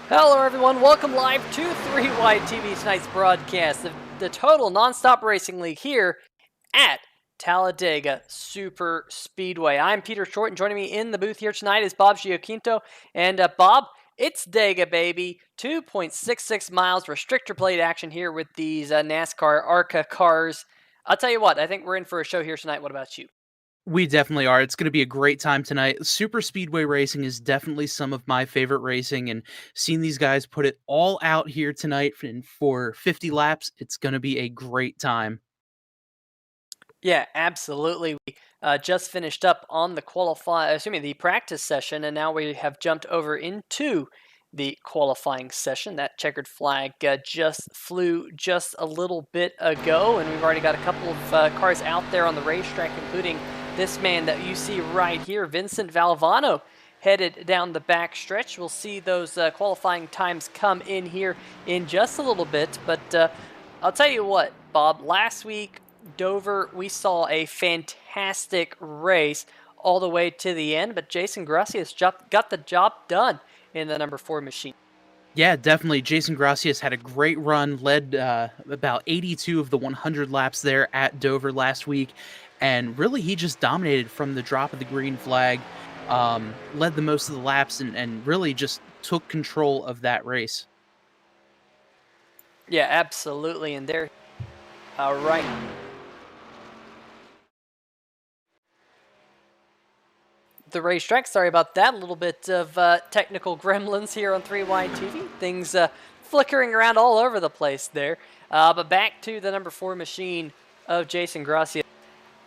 Hello, everyone. Welcome live to 3Y TV tonight's broadcast of the Total Nonstop Racing League here at Talladega Super Speedway. I'm Peter Short, and joining me in the booth here tonight is Bob Giaquinto. And Bob, it's DEGA Baby. 2.66 miles restrictor plate action here with these NASCAR ARCA cars. I'll tell you what, I think we're in for a show here tonight. What about you? We definitely are. It's going to be a great time tonight. Super speedway racing is definitely some of my favorite racing, and seeing these guys put it all out here tonight for 50 laps, it's going to be a great time. Yeah, absolutely. We just finished up on the practice session, and now we have jumped over into the qualifying session. That checkered flag just flew just a little bit ago, and we've already got a couple of cars out there on the racetrack, including this man that you see right here, Vincent Valvano, headed down the back stretch. We'll see those qualifying times come in here in just a little bit, but I'll tell you what, Bob, last week Dover, we saw a fantastic race all the way to the end, but Jason Gracias got the job done in the number 4 machine. Yeah, definitely. Jason Gracias had a great run, led about 82 of the 100 laps there at Dover last week, and really he just dominated from the drop of the green flag, led the most of the laps, and really just took control of that race. Yeah, absolutely, and there, all right. The racetrack. Sorry about that. A little bit of technical gremlins here on 3Y TV. Things flickering around all over the place there. But back to the number 4 machine of Jason Gracia.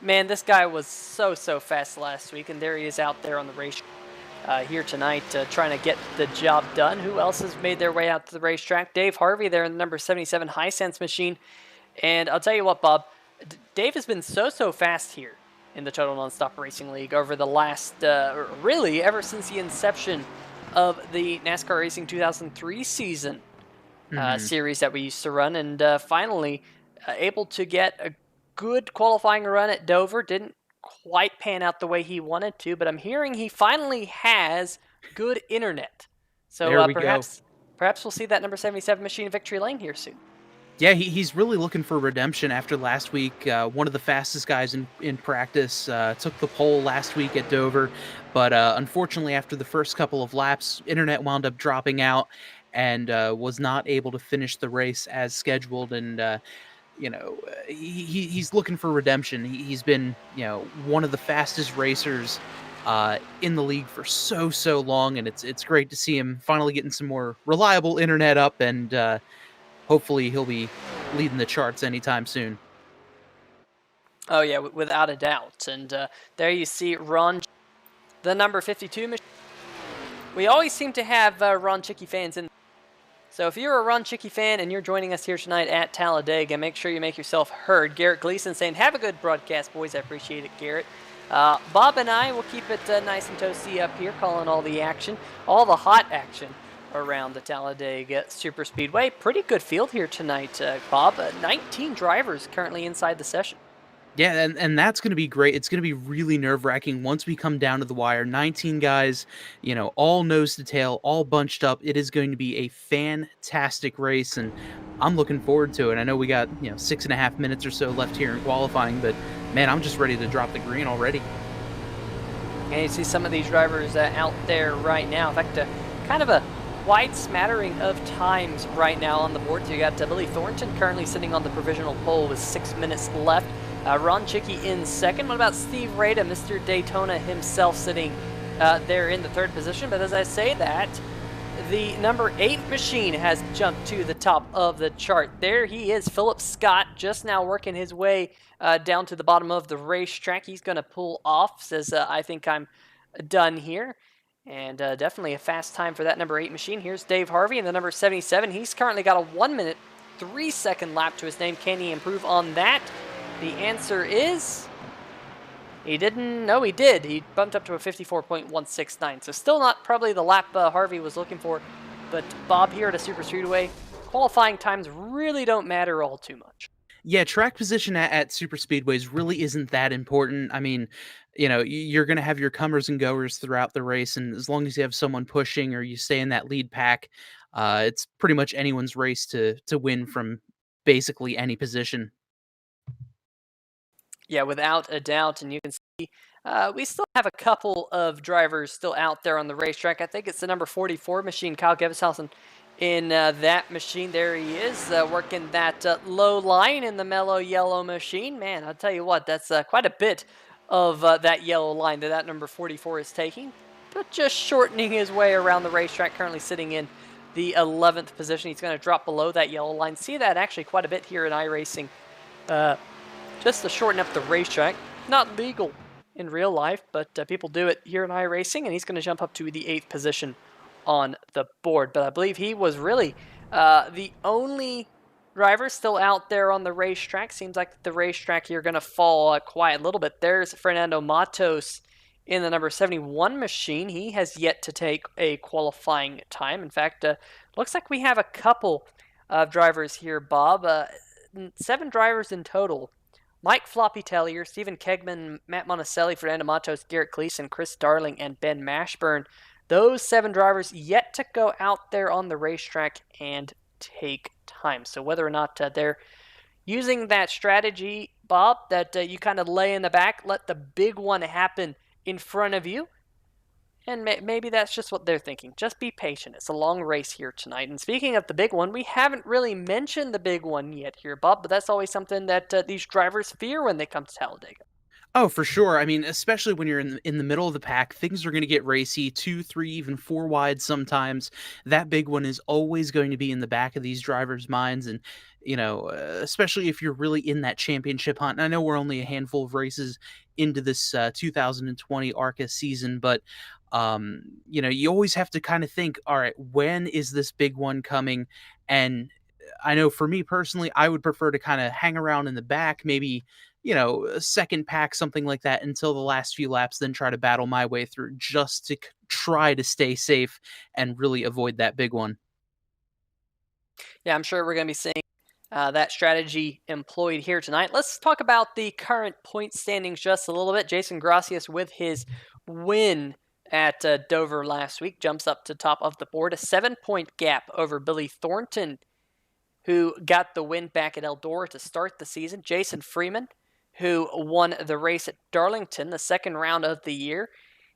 Man, this guy was so fast last week, and there he is out there on the race here tonight trying to get the job done. Who else has made their way out to the racetrack? Dave Harvey there in the number 77 High Sense machine. And I'll tell you what, Bob, Dave has been so fast here in the Total Nonstop Racing League over the last, really, ever since the inception of the NASCAR Racing 2003 season series that we used to run, and finally able to get a good qualifying run at Dover. Didn't quite pan out the way he wanted to, but I'm hearing he finally has good internet. So There we go. perhaps we'll see that number 77 machine in Victory Lane here soon. Yeah, he's really looking for redemption after last week. One of the fastest guys in practice took the pole last week at Dover, but unfortunately, after the first couple of laps, internet wound up dropping out and was not able to finish the race as scheduled. And he's looking for redemption. He's been one of the fastest racers in the league for so long, and it's great to see him finally getting some more reliable internet up and. Hopefully he'll be leading the charts anytime soon. Oh yeah, without a doubt. And there you see Ron, the number 52 machine. We always seem to have Ron Chicky fans in. So if you're a Ron Chicky fan and you're joining us here tonight at Talladega, make sure you make yourself heard. Garrett Gleason saying, have a good broadcast, boys. I appreciate it, Garrett. Bob and I will keep it nice and toasty up here, calling all the action, all the hot action around the Talladega Super Speedway. Pretty good field here tonight, Bob. 19 drivers currently inside the session. Yeah, and that's going to be great. It's going to be really nerve-wracking once we come down to the wire. 19 guys, all nose to tail, all bunched up. It is going to be a fantastic race, and I'm looking forward to it. I know we got 6.5 minutes or so left here in qualifying, but man, I'm just ready to drop the green already. And you see some of these drivers out there right now. In fact, kind of a wide smattering of times right now on the board. So you got Billy Thornton currently sitting on the provisional pole with 6 minutes left. Ron Chicky in second. What about Steve Rada, Mr. Daytona himself, sitting there in the third position? But as I say that, the number 8 machine has jumped to the top of the chart. There he is, Philip Scott, just now working his way down to the bottom of the racetrack. He's going to pull off, says, I think I'm done here. And definitely a fast time for that number 8 machine. Here's Dave Harvey in the number 77. He's currently got a 1 minute, 3 second lap to his name. Can he improve on that? The answer is he didn't. No, he did. He bumped up to a 54.169. So still not probably the lap Harvey was looking for. But Bob, here at a Super Speedway, qualifying times really don't matter all too much. Yeah, track position at super speedways really isn't that important. I mean, you're going to have your comers and goers throughout the race, and as long as you have someone pushing or you stay in that lead pack, It's pretty much anyone's race to win from basically any position. Yeah, without a doubt, and you can see we still have a couple of drivers still out there on the racetrack. I think it's the number 44 machine, Kyle Gebshausen, in that machine. There he is, working that low line in the mellow yellow machine. Man, I'll tell you what, that's quite a bit of that yellow line that number 44 is taking, but just shortening his way around the racetrack, currently sitting in the 11th position. He's going to drop below that yellow line. See that actually quite a bit here in iRacing. Just to shorten up the racetrack. Not legal in real life, but people do it here in iRacing, and he's going to jump up to the 8th position on the board. But I believe he was really the only driver still out there on the racetrack. Seems like the racetrack here going to fall quiet a little bit. There's Fernando Matos in the number 71 machine. He has yet to take a qualifying time. In fact, looks like we have a couple of drivers here, Bob. 7 drivers in total. Mike Floppy Tellier, Stephen Kegman, Matt Monticelli, Fernando Matos, Garrett Gleason, Chris Darling, and Ben Mashburn. Those 7 drivers yet to go out there on the racetrack and take time. So whether or not they're using that strategy, Bob, that you kind of lay in the back, let the big one happen in front of you, and maybe that's just what they're thinking. Just be patient. It's a long race here tonight. And speaking of the big one, we haven't really mentioned the big one yet here, Bob, but that's always something that these drivers fear when they come to Talladega. Oh, for sure. I mean, especially when you're in the middle of the pack, things are going to get racy, 2, 3, even 4 wide sometimes. That big one is always going to be in the back of these drivers' minds, and especially if you're really in that championship hunt. And I know we're only a handful of races into this 2020 ARCA season, but you always have to kind of think, all right, when is this big one coming? And I know for me personally, I would prefer to kind of hang around in the back, maybe a second pack, something like that, until the last few laps, then try to battle my way through just to try to stay safe and really avoid that big one. Yeah, I'm sure we're going to be seeing that strategy employed here tonight. Let's talk about the current point standings just a little bit. Jason Gracias, with his win at Dover last week, jumps up to top of the board, a 7-point gap over Billy Thornton, who got the win back at Eldora to start the season. Jason Freeman, who won the race at Darlington, the second round of the year,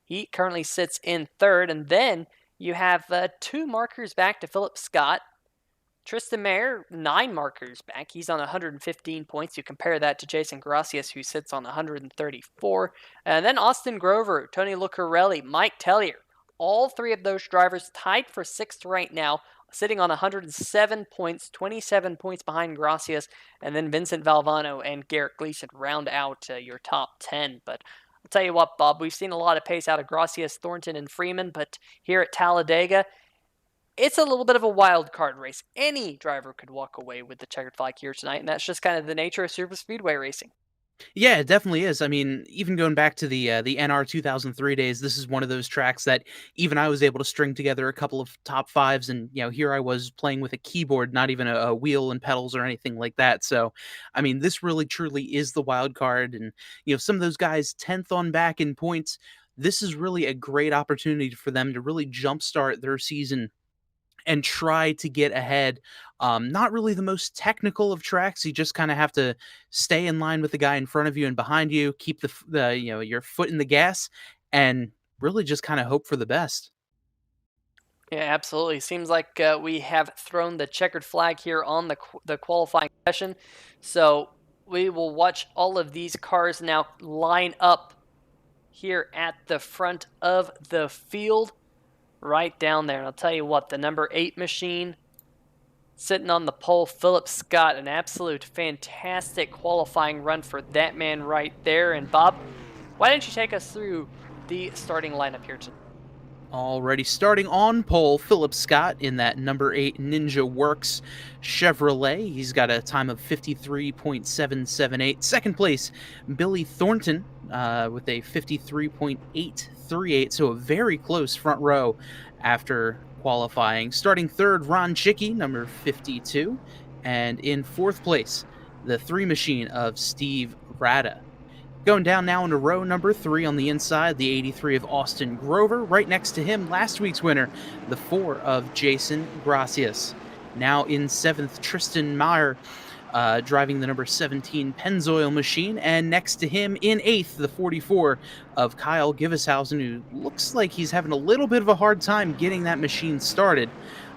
he currently sits in 3rd. And then you have 2 markers back to Philip Scott. Tristan Mayer, 9 markers back. He's on 115 points. You compare that to Jason Gracias, who sits on 134. And then Austin Grover, Tony Lucarelli, Mike Tellier. All 3 of those drivers tied for 6th right now, sitting on 107 points, 27 points behind Gracias. And then Vincent Valvano and Garrett Gleason round out your top 10. But I'll tell you what, Bob, we've seen a lot of pace out of Gracias, Thornton, and Freeman. But here at Talladega, it's a little bit of a wild card race. Any driver could walk away with the checkered flag here tonight, and that's just kind of the nature of super speedway racing. Yeah, it definitely is. I mean, even going back to the NR 2003 days, this is one of those tracks that even I was able to string together a couple of top 5s, and here I was playing with a keyboard, not even a wheel and pedals or anything like that. So, I mean, this really truly is the wild card, and some of those guys 10th on back in points. This is really a great opportunity for them to really jumpstart their season and try to get ahead. Not really the most technical of tracks. You just kind of have to stay in line with the guy in front of you and behind you, keep your foot in the gas, and really just kind of hope for the best. Yeah, absolutely. Seems like we have thrown the checkered flag here on the qualifying session. So we will watch all of these cars now line up here at the front of the field, right down there. And I'll tell you what, the number 8 machine sitting on the pole, Philip Scott, an absolute fantastic qualifying run for that man right there. And Bob, why don't you take us through the starting lineup here tonight? Already starting on pole, Philip Scott in that number 8 Ninja Works Chevrolet. He's got a time of 53.778. Second place, Billy Thornton with a 53.838. So a very close front row after qualifying. Starting third, Ron Chicky, number 52. And in fourth place, the 3 machine of Steve Rada. Going down now into row number 3 on the inside, the 83 of Austin Grover. Right next to him, last week's winner, the 4 of Jason Gracias. Now in 7th, Tristan Meyer, driving the number 17 Pennzoil machine. And next to him in 8th, the 44 of Kyle Giveshausen, who looks like he's having a little bit of a hard time getting that machine started.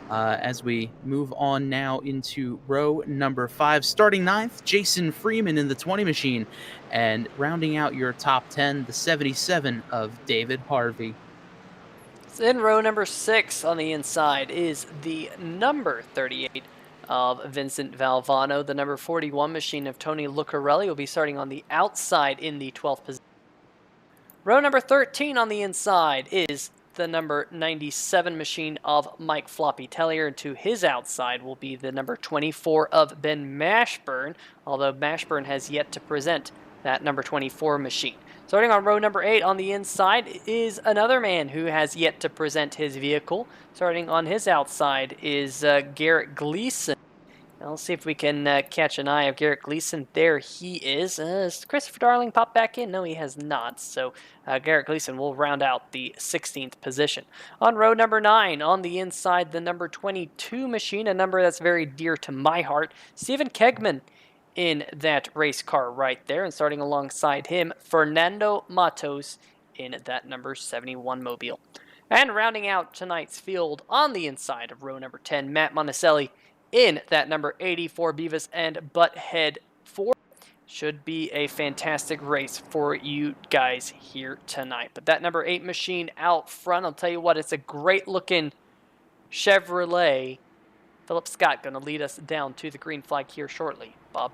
As we move on now into row number 5. Starting 9th, Jason Freeman in the 20 machine. And rounding out your top 10, the 77 of David Harvey. In row number 6 on the inside is the number 38 of Vincent Valvano. The number 41 machine of Tony Lucarelli will be starting on the outside in the 12th position. Row number 13 on the inside is the number 97 machine of Mike Floppy Tellier, and to his outside will be the number 24 of Ben Mashburn, although Mashburn has yet to present that number 24 machine. Starting on row number 8 on the inside is another man who has yet to present his vehicle. Starting on his outside is Garrett Gleason. Now let's see if we can catch an eye of Garrett Gleason. There he is. Has Christopher Darling popped back in? No, he has not. So Garrett Gleason will round out the 16th position. On row number 9, on the inside, the number 22 machine, a number that's very dear to my heart, Stephen Kegman in that race car right there. And starting alongside him, Fernando Matos in that number 71 Mobile. And rounding out tonight's field on the inside of row number 10, Matt Monticelli in that number 84 Beavis and Butthead 4. Should be a fantastic race for you guys here tonight. But that number 8 machine out front, I'll tell you what, it's a great looking Chevrolet. Philip Scott going to lead us down to the green flag here shortly. Bob?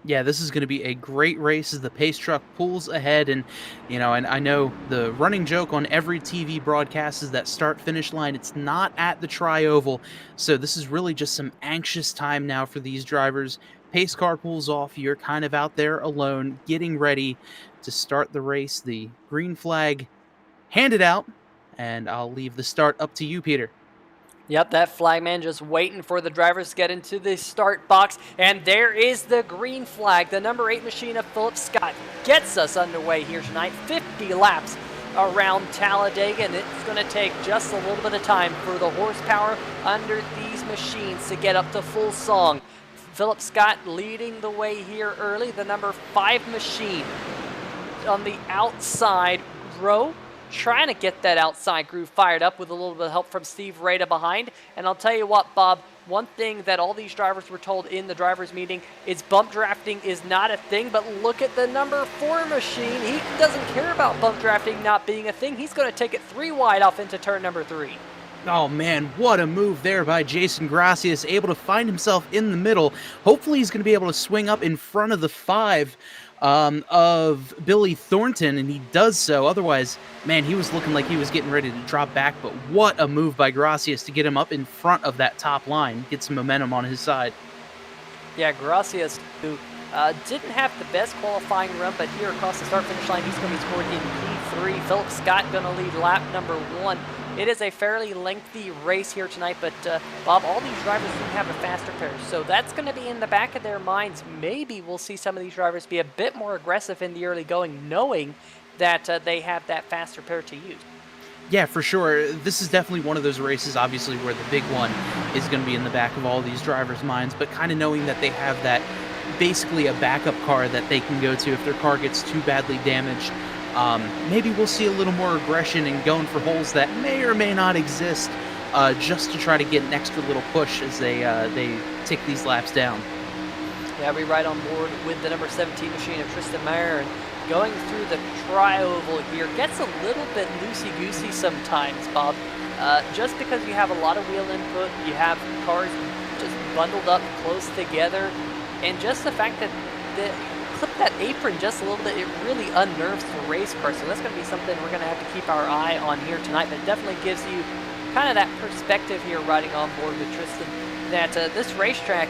Yeah, this is going to be a great race as the pace truck pulls ahead. And, and I know the running joke on every TV broadcast is that start-finish line, it's not at the Tri-Oval. So this is really just some anxious time now for these drivers. Pace car pulls off. You're kind of out there alone, getting ready to start the race. The green flag handed out, and I'll leave the start up to you, Peter. Yep, that flagman just waiting for the drivers to get into the start box. And there is the green flag. The number 8 machine of Philip Scott gets us underway here tonight. 50 laps around Talladega, and it's going to take just a little bit of time for the horsepower under these machines to get up to full song. Philip Scott leading the way here early. The number 5 machine on the outside row, trying to get that outside groove fired up with a little bit of help from Steve Rada behind. And I'll tell you what, Bob, one thing that all these drivers were told in the drivers meeting is bump drafting is not a thing, but look at the number 4 machine. He doesn't care about bump drafting not being a thing. He's going to take it 3 wide off into turn number 3. Oh man, what a move there by Jason Gracias, able to find himself in the middle. Hopefully he's going to be able to swing up in front of the 5 of Billy Thornton, and he does so. Otherwise, man, he was looking like he was getting ready to drop back, but what a move by Gracias to get him up in front of that top line, get some momentum on his side. Yeah, Gracias, who didn't have the best qualifying run, but here across the start-finish line, he's going to be scored in P3. Philip Scott going to lead lap number 1. It is a fairly lengthy race here tonight, but Bob, all these drivers do have a faster pair, so that's going to be in the back of their minds. Maybe we'll see some of these drivers be a bit more aggressive in the early going, knowing that they have that faster pair to use. Yeah, for sure. This is definitely one of those races, obviously, where the big one is going to be in the back of all these drivers' minds, but kind of knowing that they have that, basically a backup car that they can go to if their car gets too badly damaged. Maybe we'll see a little more aggression and going for holes that may or may not exist, just to try to get an extra little push as they tick these laps down. Yeah, we ride on board with the number 17 machine of Tristan Meyer, and going through the Tri-Oval here gets a little bit loosey-goosey sometimes, Bob. Just because you have a lot of wheel input, you have cars just bundled up close together, and just the fact that clip that apron just a little bit, it really unnerves the race car. So that's going to be something we're going to have to keep our eye on here tonight. But it definitely gives you kind of that perspective here riding on board with Tristan, that this racetrack,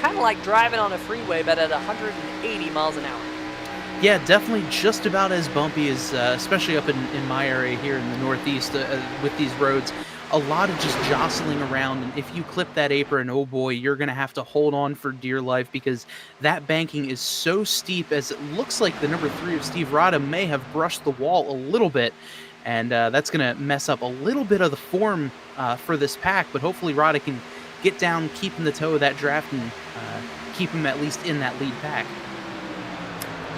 kind of like driving on a freeway, but at 180 miles an hour. Yeah, definitely just about as bumpy as, especially up in my area here in the Northeast with these roads. a lot of just jostling around. And if you clip that apron, oh boy, you're going to have to hold on for dear life because that banking is so steep as it looks like the number 3 of Steve Rada may have brushed the wall a little bit. And that's going to mess up a little bit of the form for this pack. But hopefully Rada can get down, keep in the toe of that draft, and keep him at least in that lead pack.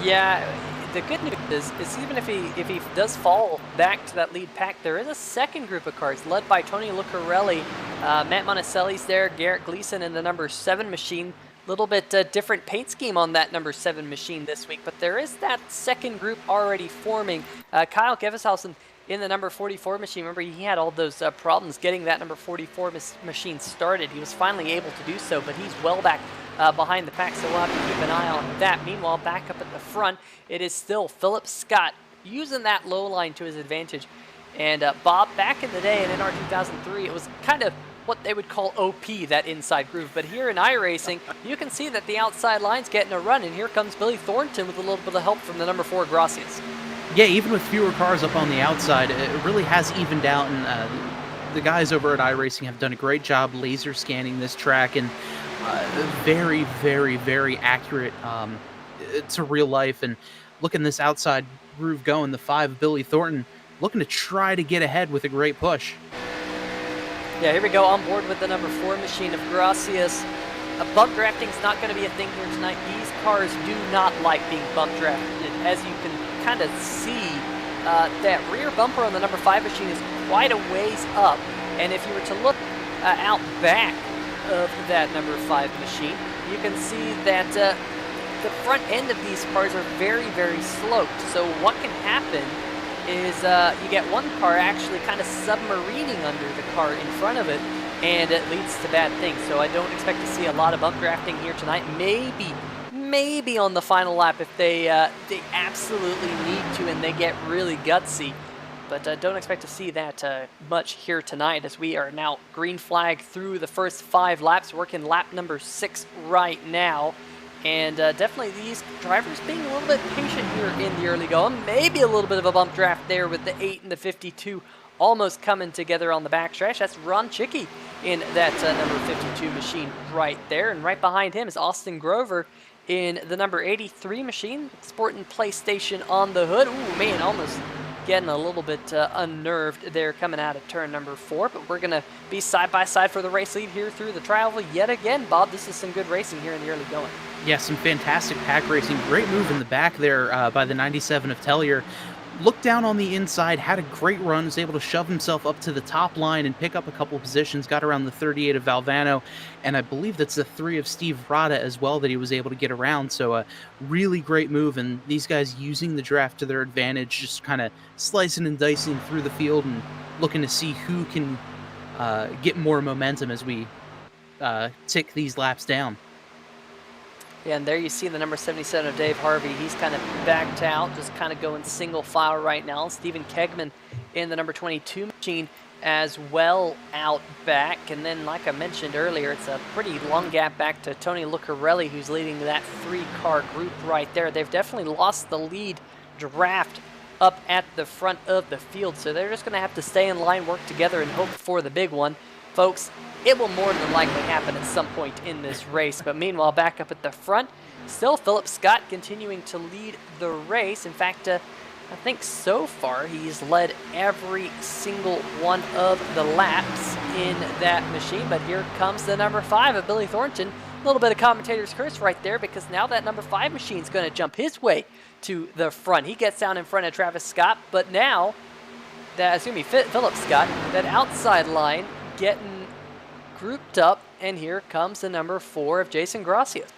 Yeah, the good news is even if he does fall back to that lead pack, there is a second group of cars led by Tony Lucarelli, Matt Monticelli's there, Garrett Gleason in the number 7 machine. Little bit different paint scheme on that number 7 machine this week, but there is that second group already forming. Kyle Geveshausen in the number 44 machine. Remember, he had all those problems getting that number 44 machine started. He was finally able to do so, but he's well back behind the pack, so we'll have to keep an eye on that. Meanwhile, back up at the front, it is still Philip Scott using that low line to his advantage. And Bob, back in the day in NR 2003, it was kind of what they would call OP, that inside groove. But here in iRacing, you can see that the outside line's getting a run, and here comes Billy Thornton with a little bit of help from the number 4 Gracias. Yeah, even with fewer cars up on the outside, it really has evened out, and the guys over at iRacing have done a great job laser scanning this track, and very, very, very accurate to real life. And looking this outside groove going, the 5 Billy Thornton looking to try to get ahead with a great push. Yeah, here we go on board with the number 4 machine of Gracias. Bump drafting's not going to be a thing here tonight. These cars do not like being bump drafted. As you can kind of see, that rear bumper on the number 5 machine is quite a ways up. And if you were to look out back of that number 5 machine, you can see that the front end of these cars are very, very sloped. So what can happen is you get one car actually kind of submarining under the car in front of it, and it leads to bad things. So I don't expect to see a lot of bump drafting here tonight. Maybe on the final lap if they absolutely need to and they get really gutsy. But don't expect to see that much here tonight, as we are now green flag through the first 5 laps, working lap number 6 right now. And definitely these drivers being a little bit patient here in the early going. Maybe a little bit of a bump draft there with the 8 and the 52 almost coming together on the backstretch. That's Ron Chicky in that number 52 machine right there. And right behind him is Austin Grover in the number 83 machine, sporting PlayStation on the hood. Ooh, man, almost getting a little bit unnerved there coming out of turn number 4, but we're going to be side by side for the race lead here through the trial yet again. Bob, this is some good racing here in the early going. Yeah, some fantastic pack racing. Great move in the back there by the 97 of Tellier. Looked down on the inside, had a great run, was able to shove himself up to the top line and pick up a couple of positions, got around the 38 of Valvano, and I believe that's the 3 of Steve Rada as well that he was able to get around. So a really great move, and these guys using the draft to their advantage, just kind of slicing and dicing through the field and looking to see who can get more momentum as we tick these laps down. Yeah, and there you see the number 77 of Dave Harvey. He's kind of backed out, just kind of going single file right now. Stephen Kegman in the number 22 machine as well out back. And then, like I mentioned earlier, it's a pretty long gap back to Tony Lucarelli, who's leading that 3-car group right there. They've definitely lost the lead draft up at the front of the field, so they're just going to have to stay in line, work together, and hope for the big one. Folks, it will more than likely happen at some point in this race. But meanwhile, back up at the front, still Philip Scott continuing to lead the race. In fact, I think so far he's led every single one of the laps in that machine. But here comes the number 5 of Billy Thornton. A little bit of commentator's curse right there, because now that number 5 machine is going to jump his way to the front. He gets down in front of Travis Scott, but now, Philip Scott, that outside line getting grouped up, and here comes the number 4 of Jason Gracias.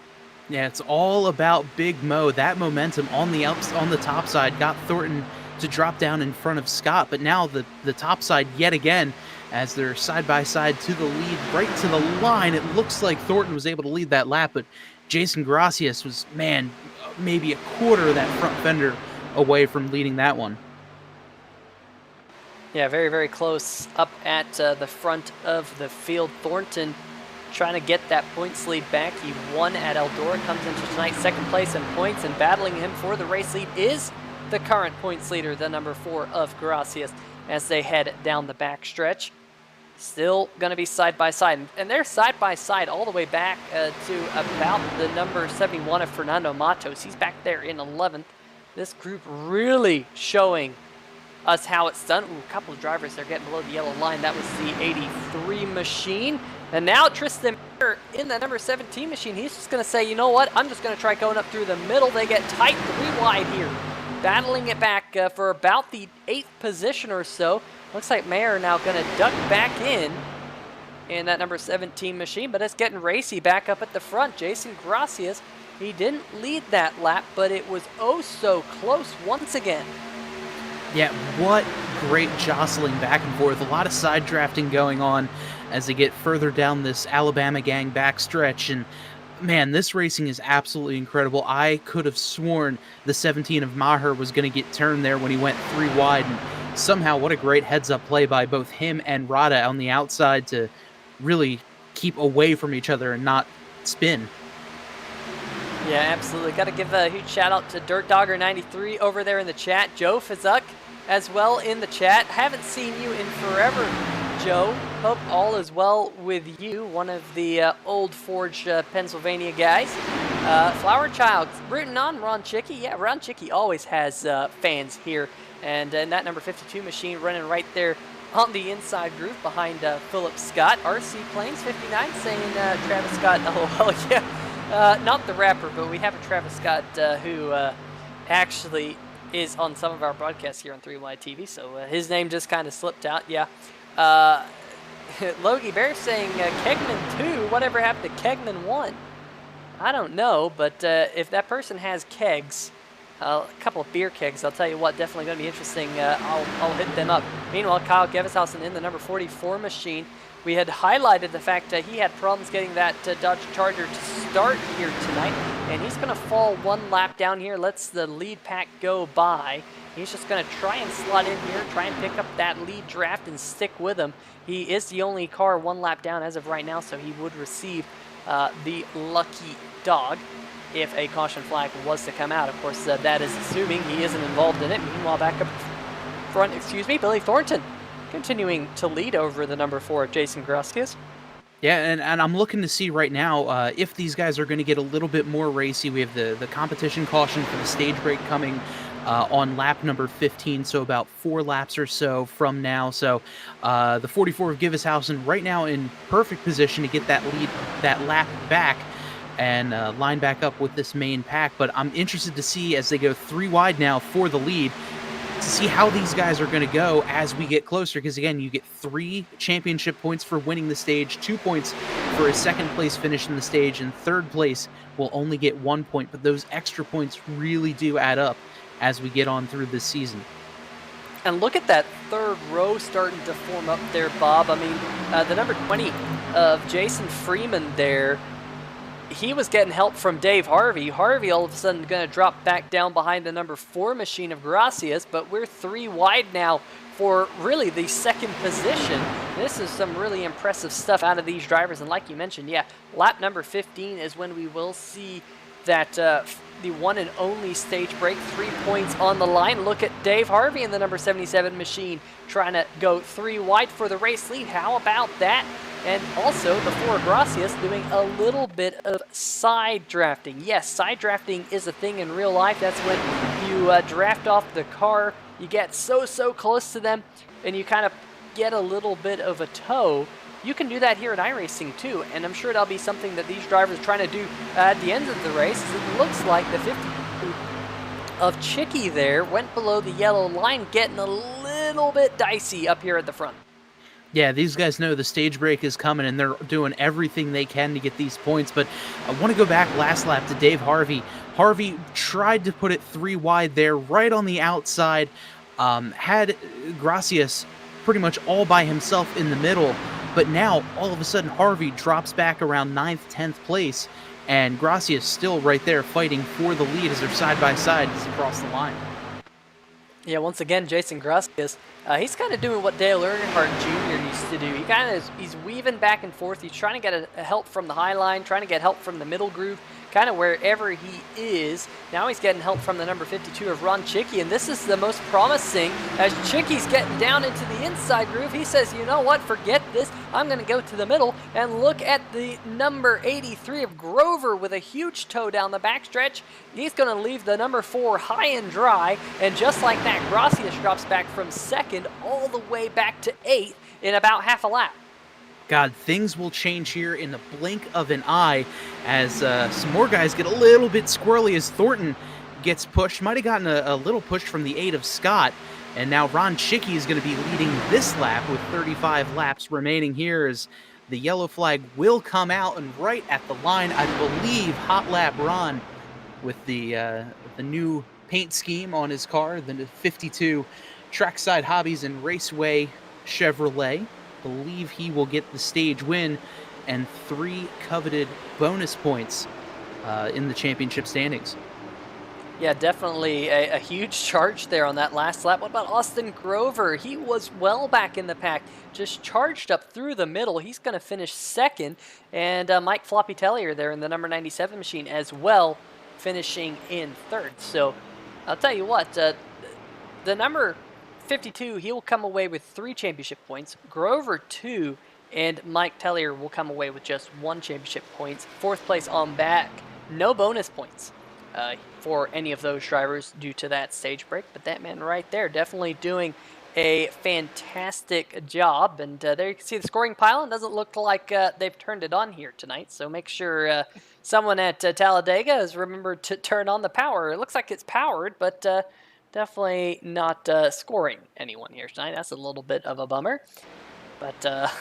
Yeah, it's all about Big Mo. That momentum on the top side got Thornton to drop down in front of Scott, but now the top side yet again, as they're side by side to the lead, right to the line. It looks like Thornton was able to lead that lap, but Jason Gracias was, man, maybe a quarter of that front fender away from leading that one. Yeah, very, very close up at the front of the field. Thornton trying to get that points lead back. He won at Eldora, comes into tonight's second place in points, and battling him for the race lead is the current points leader, the number 4 of Gracias, as they head down the back stretch. still going to be side by side. And they're side by side all the way back to about the number 71 of Fernando Matos. He's back there in 11th. This group really showing us how it's done. Ooh, a couple of drivers there getting below the yellow line. That was the 83 machine. And now Tristan in the number 17 machine, he's just going to say, you know what, I'm just going to try going up through the middle. They get tight 3 wide here. Battling it back for about the 8th position or so. Looks like Mayer now going to duck back in that number 17 machine, but it's getting racy back up at the front. Jason Gracias, he didn't lead that lap, but it was oh so close once again. Yeah, what great jostling back and forth. A lot of side drafting going on as they get further down this Alabama gang backstretch. And man, this racing is absolutely incredible. I could have sworn the 17 of Maher was going to get turned there when he went 3 wide. And somehow, what a great heads-up play by both him and Rada on the outside to really keep away from each other and not spin. Yeah, absolutely. Got to give a huge shout out to Dirt Dogger 93 over there in the chat. Joe Fazuk as well in the chat. Haven't seen you in forever, Joe. Hope all is well with you. One of the old Forge, Pennsylvania guys. Flower Child rooting on Ron Chicky. Yeah, Ron Chicky always has fans here. And that number 52 machine running right there on the inside groove behind Philip Scott. RC Plains 59 saying Travis Scott. Oh, well, yeah. Not the rapper, but we have a Travis Scott who actually is on some of our broadcasts here on 3Y TV, so his name just kind of slipped out. Yeah. Logie Bear saying Kegman 2. Whatever happened to Kegman 1? I don't know, but if that person has kegs, a couple of beer kegs, I'll tell you what, definitely going to be interesting. I'll hit them up. Meanwhile, Kyle Geveshausen in the number 44 machine. We had highlighted the fact that he had problems getting that Dodge Charger to start here tonight, and he's going to fall 1 lap down here, lets the lead pack go by. He's just going to try and slot in here, try and pick up that lead draft and stick with him. He is the only car 1 lap down as of right now, so he would receive the lucky dog if a caution flag was to come out. Of course, that is assuming he isn't involved in it. Meanwhile, back up front, Billy Thornton continuing to lead over the number 4 of Jason Gracias. Yeah, and I'm looking to see right now if these guys are going to get a little bit more racy. We have the competition caution for the stage break coming on lap number 15, so about 4 laps or so from now. So the 44 of Giveshausen right now in perfect position to get that lap back and line back up with this main pack. But I'm interested to see as they go 3 wide now for the lead, to see how these guys are going to go as we get closer, because again, you get 3 championship points for winning the stage, 2 points for a 2nd place finish in the stage, and 3rd place will only get 1 point, but those extra points really do add up as we get on through this season. And look at that 3rd row starting to form up there, Bob. I mean, the number 20 of Jason Freeman there, he was getting help from Dave Harvey. Harvey all of a sudden going to drop back down behind the number 4 machine of Gracias, but we're 3 wide now for really the 2nd position. This is some really impressive stuff out of these drivers, and like you mentioned, yeah, lap number 15 is when we will see that the one and only stage break, 3 points on the line. Look at Dave Harvey in the number 77 machine trying to go 3 wide for the race lead. How about that? And also the 4 Gracias doing a little bit of side drafting. Yes, side drafting is a thing in real life. That's when you draft off the car, you get so close to them, and you kind of get a little bit of a tow. You can do that here at iRacing too, and I'm sure that'll be something that these drivers are trying to do at the end of the race. It looks like the 50 of Chicky there went below the yellow line, getting a little bit dicey up here at the front. Yeah, these guys know the stage break is coming, and they're doing everything they can to get these points. But I want to go back last lap to Dave Harvey. Harvey tried to put it 3 wide there, right on the outside. Had Gracias pretty much all by himself in the middle. But now, all of a sudden, Harvey drops back around 9th, 10th place. And Gracias still right there fighting for the lead as they're side by side as he cross the line. Yeah, once again, Jason Gracias, he's kind of doing what Dale Earnhardt Jr. used to do. He's weaving back and forth. He's trying to get a help from the high line, trying to get help from the middle groove, kind of wherever he is. Now he's getting help from the number 52 of Ron Chicky, and this is the most promising as Chicky's getting down into the inside groove. He says, you know what, forget this. I'm going to go to the middle, and look at the number 83 of Grover with a huge toe down the backstretch. He's going to leave the number 4 high and dry, and just like that, Gracias drops back from second all the way back to 8th in about half a lap. God, things will change here in the blink of an eye as some more guys get a little bit squirrely as Thornton gets pushed. Might have gotten a little push from the 8 of Scott, and now Ron Chicky is going to be leading this lap with 35 laps remaining here as the yellow flag will come out, and right at the line, I believe, Hot Lap Ron with the new paint scheme on his car, the 52 Trackside Hobbies and Raceway Chevrolet. Believe he will get the stage win and 3 coveted bonus points in the championship standings. Yeah, definitely a huge charge there on that last lap. What about Austin Grover? He was well back in the pack, just charged up through the middle. He's going to finish second, and Mike Floppy Tellier there in the number 97 machine as well, finishing in third. So I'll tell you what, the number 52, he will come away with 3 championship points. Grover 2, and Mike Tellier will come away with just 1 championship points. 4th place on back, no bonus points for any of those drivers due to that stage break. But that man right there definitely doing a fantastic job. And there you can see the scoring pile. Doesn't look like they've turned it on here tonight. So make sure someone at Talladega has remembered to turn on the power. It looks like it's powered, but definitely not scoring anyone here tonight. That's a little bit of a bummer. But,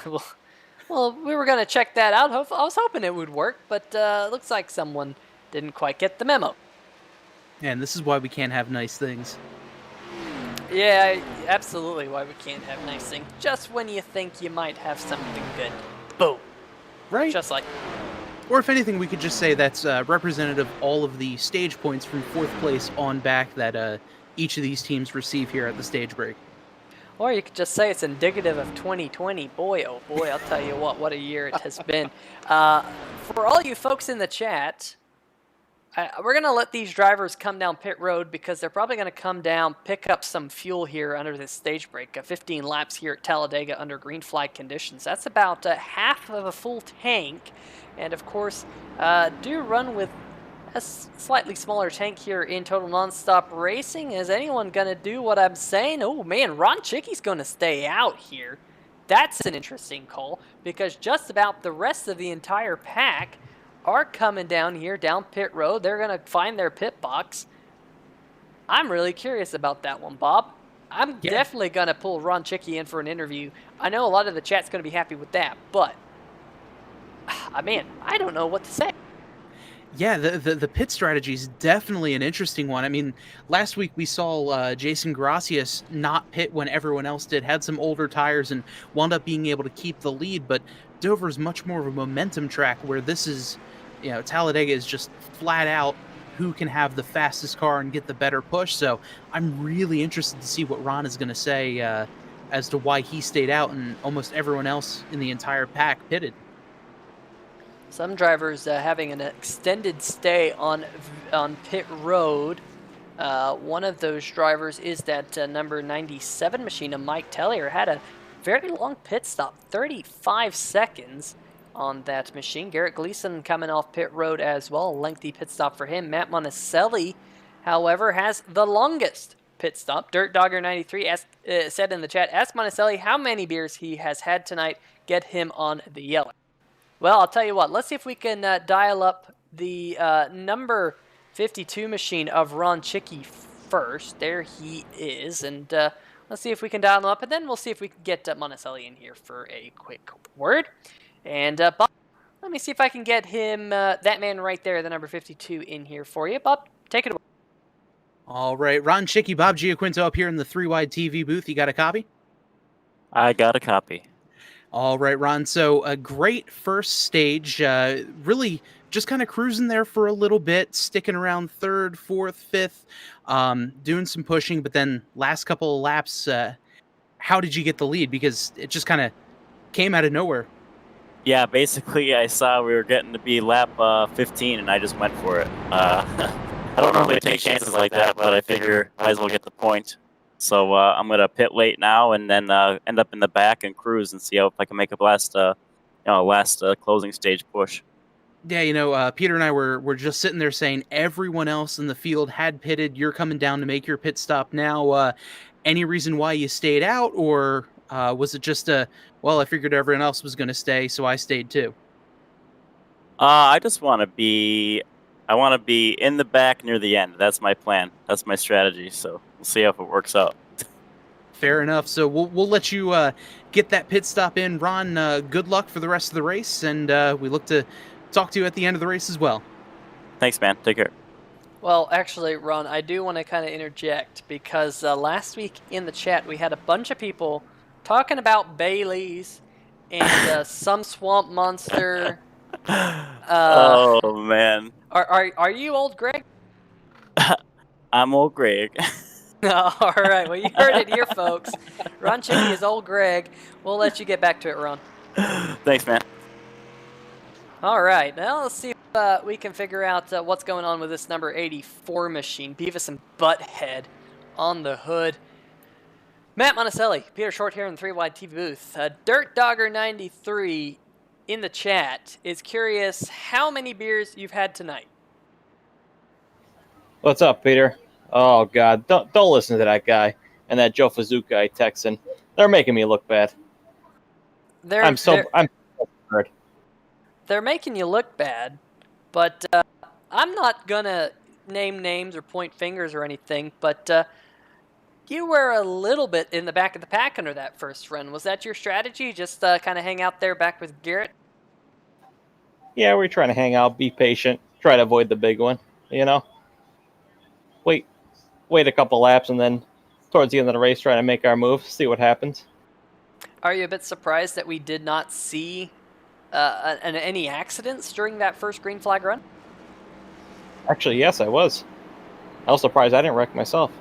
well, we were going to check that out. I was hoping it would work, but looks like someone didn't quite get the memo. And this is why we can't have nice things. Yeah, absolutely why we can't have nice things. Just when you think you might have something good. Boom. Right. Just like... Or if anything, we could just say that's representative of all of the stage points from 4th place on back that each of these teams receive here at the stage break. Or you could just say it's indicative of 2020. Boy, oh boy, I'll tell you what a year it has been. For all you folks in the chat, we're going to let these drivers come down pit road because they're probably going to come down, pick up some fuel here under this stage break. 15 laps here at Talladega under green flag conditions. That's about half of a full tank. And of course, do run with a slightly smaller tank here in Total Nonstop Racing. Is anyone going to do what I'm saying? Oh man, Ron Chicky's going to stay out here. That's an interesting call because just about the rest of the entire pack are coming down here, down pit road. They're going to find their pit box. I'm really curious about that one, Bob. I'm definitely going to pull Ron Chicky in for an interview. I know a lot of the chat's going to be happy with that, but man, I don't know what to say. Yeah, the pit strategy is definitely an interesting one. I mean, last week we saw Jason Gracias not pit when everyone else did, had some older tires and wound up being able to keep the lead, but Dover's much more of a momentum track where this is, you know, Talladega is just flat out who can have the fastest car and get the better push. So I'm really interested to see what Ron is going to say as to why he stayed out and almost everyone else in the entire pack pitted. Some drivers having an extended stay on pit road. One of those drivers is that number 97 machine of Mike Tellier. Had a very long pit stop, 35 seconds on that machine. Garrett Gleason coming off pit road as well, a lengthy pit stop for him. Matt Monticelli, however, has the longest pit stop. Dirt Dogger 93 said in the chat, ask Monticelli how many beers he has had tonight. Get him on the yellow. Well, I'll tell you what. Let's see if we can dial up the number 52 machine of Ron Chicky first. There he is. And let's see if we can dial him up. And then we'll see if we can get Monticelli in here for a quick word. And Bob, let me see if I can get him, that man right there, the number 52, in here for you. Bob, take it away. All right. Ron Chicky, Bob Giaquinto up here in the 3-wide TV booth. You got a copy? I got a copy. All right, Ron. So a great first stage, really just kind of cruising there for a little bit, sticking around 3rd, 4th, 5th, doing some pushing. But then last couple of laps, how did you get the lead? Because it just kind of came out of nowhere. Yeah, basically, I saw we were getting to be lap 15, and I just went for it. I don't normally take chances like that, but I figure might as well get the point. So I'm gonna pit late now, and then end up in the back and cruise and see if I can make a last closing stage push. Yeah, Peter and I were just sitting there saying everyone else in the field had pitted. You're coming down to make your pit stop now. Any reason why you stayed out, or was it just well, I figured everyone else was going to stay, so I stayed too? I just want to be. I want to be in the back near the end. That's my plan. That's my strategy. So we'll see if it works out. Fair enough. So we'll let you get that pit stop in, Ron. Good luck for the rest of the race, and we look to talk to you at the end of the race as well. Thanks, man. Take care. Well, actually, Ron, I do want to kind of interject because last week in the chat we had a bunch of people talking about Bailey's and some swamp monster. Oh man. Are you old Greg? I'm old Greg. All right. Well, you heard it here, folks. Ron Chicky is old Greg. We'll let you get back to it, Ron. Thanks, man. All right. Now let's see if we can figure out what's going on with this number 84 machine. Beavis and Butthead on the hood. Matt Monticelli, Peter Short here in the 3-Wide TV booth. Dirt Dogger 93 in the chat is curious how many beers you've had tonight. What's up, Peter? Oh God, don't listen to that guy and that Joe Fazuka guy texting. They're making me look bad. I'm so hurt. They're making you look bad, but I'm not gonna name names or point fingers or anything. But you were a little bit in the back of the pack under that first run. Was that your strategy? Just kind of hang out there back with Garrett? Yeah, we're trying to hang out, be patient, try to avoid the big one. You know, wait a couple laps, and then towards the end of the race, try to make our move, see what happens. Are you a bit surprised that we did not see any accidents during that first green flag run? Actually, yes, I was. I was surprised I didn't wreck myself.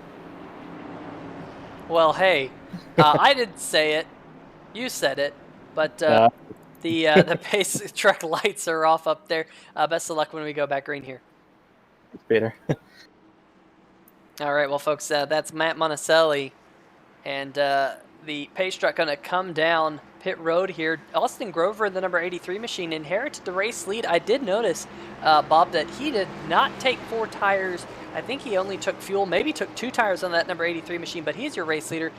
Well, hey, I didn't say it. You said it. But the pace truck lights are off up there. Best of luck when we go back green here. Peter. All right, well, folks, that's Matt Monticelli. And the pace truck going to come down pit road here. Austin Grover, the number 83 machine, inherited the race lead. I did notice, Bob, that he did not take 4 tires. I think he only took fuel, maybe took 2 tires on that number 83 machine, but he's your race leader.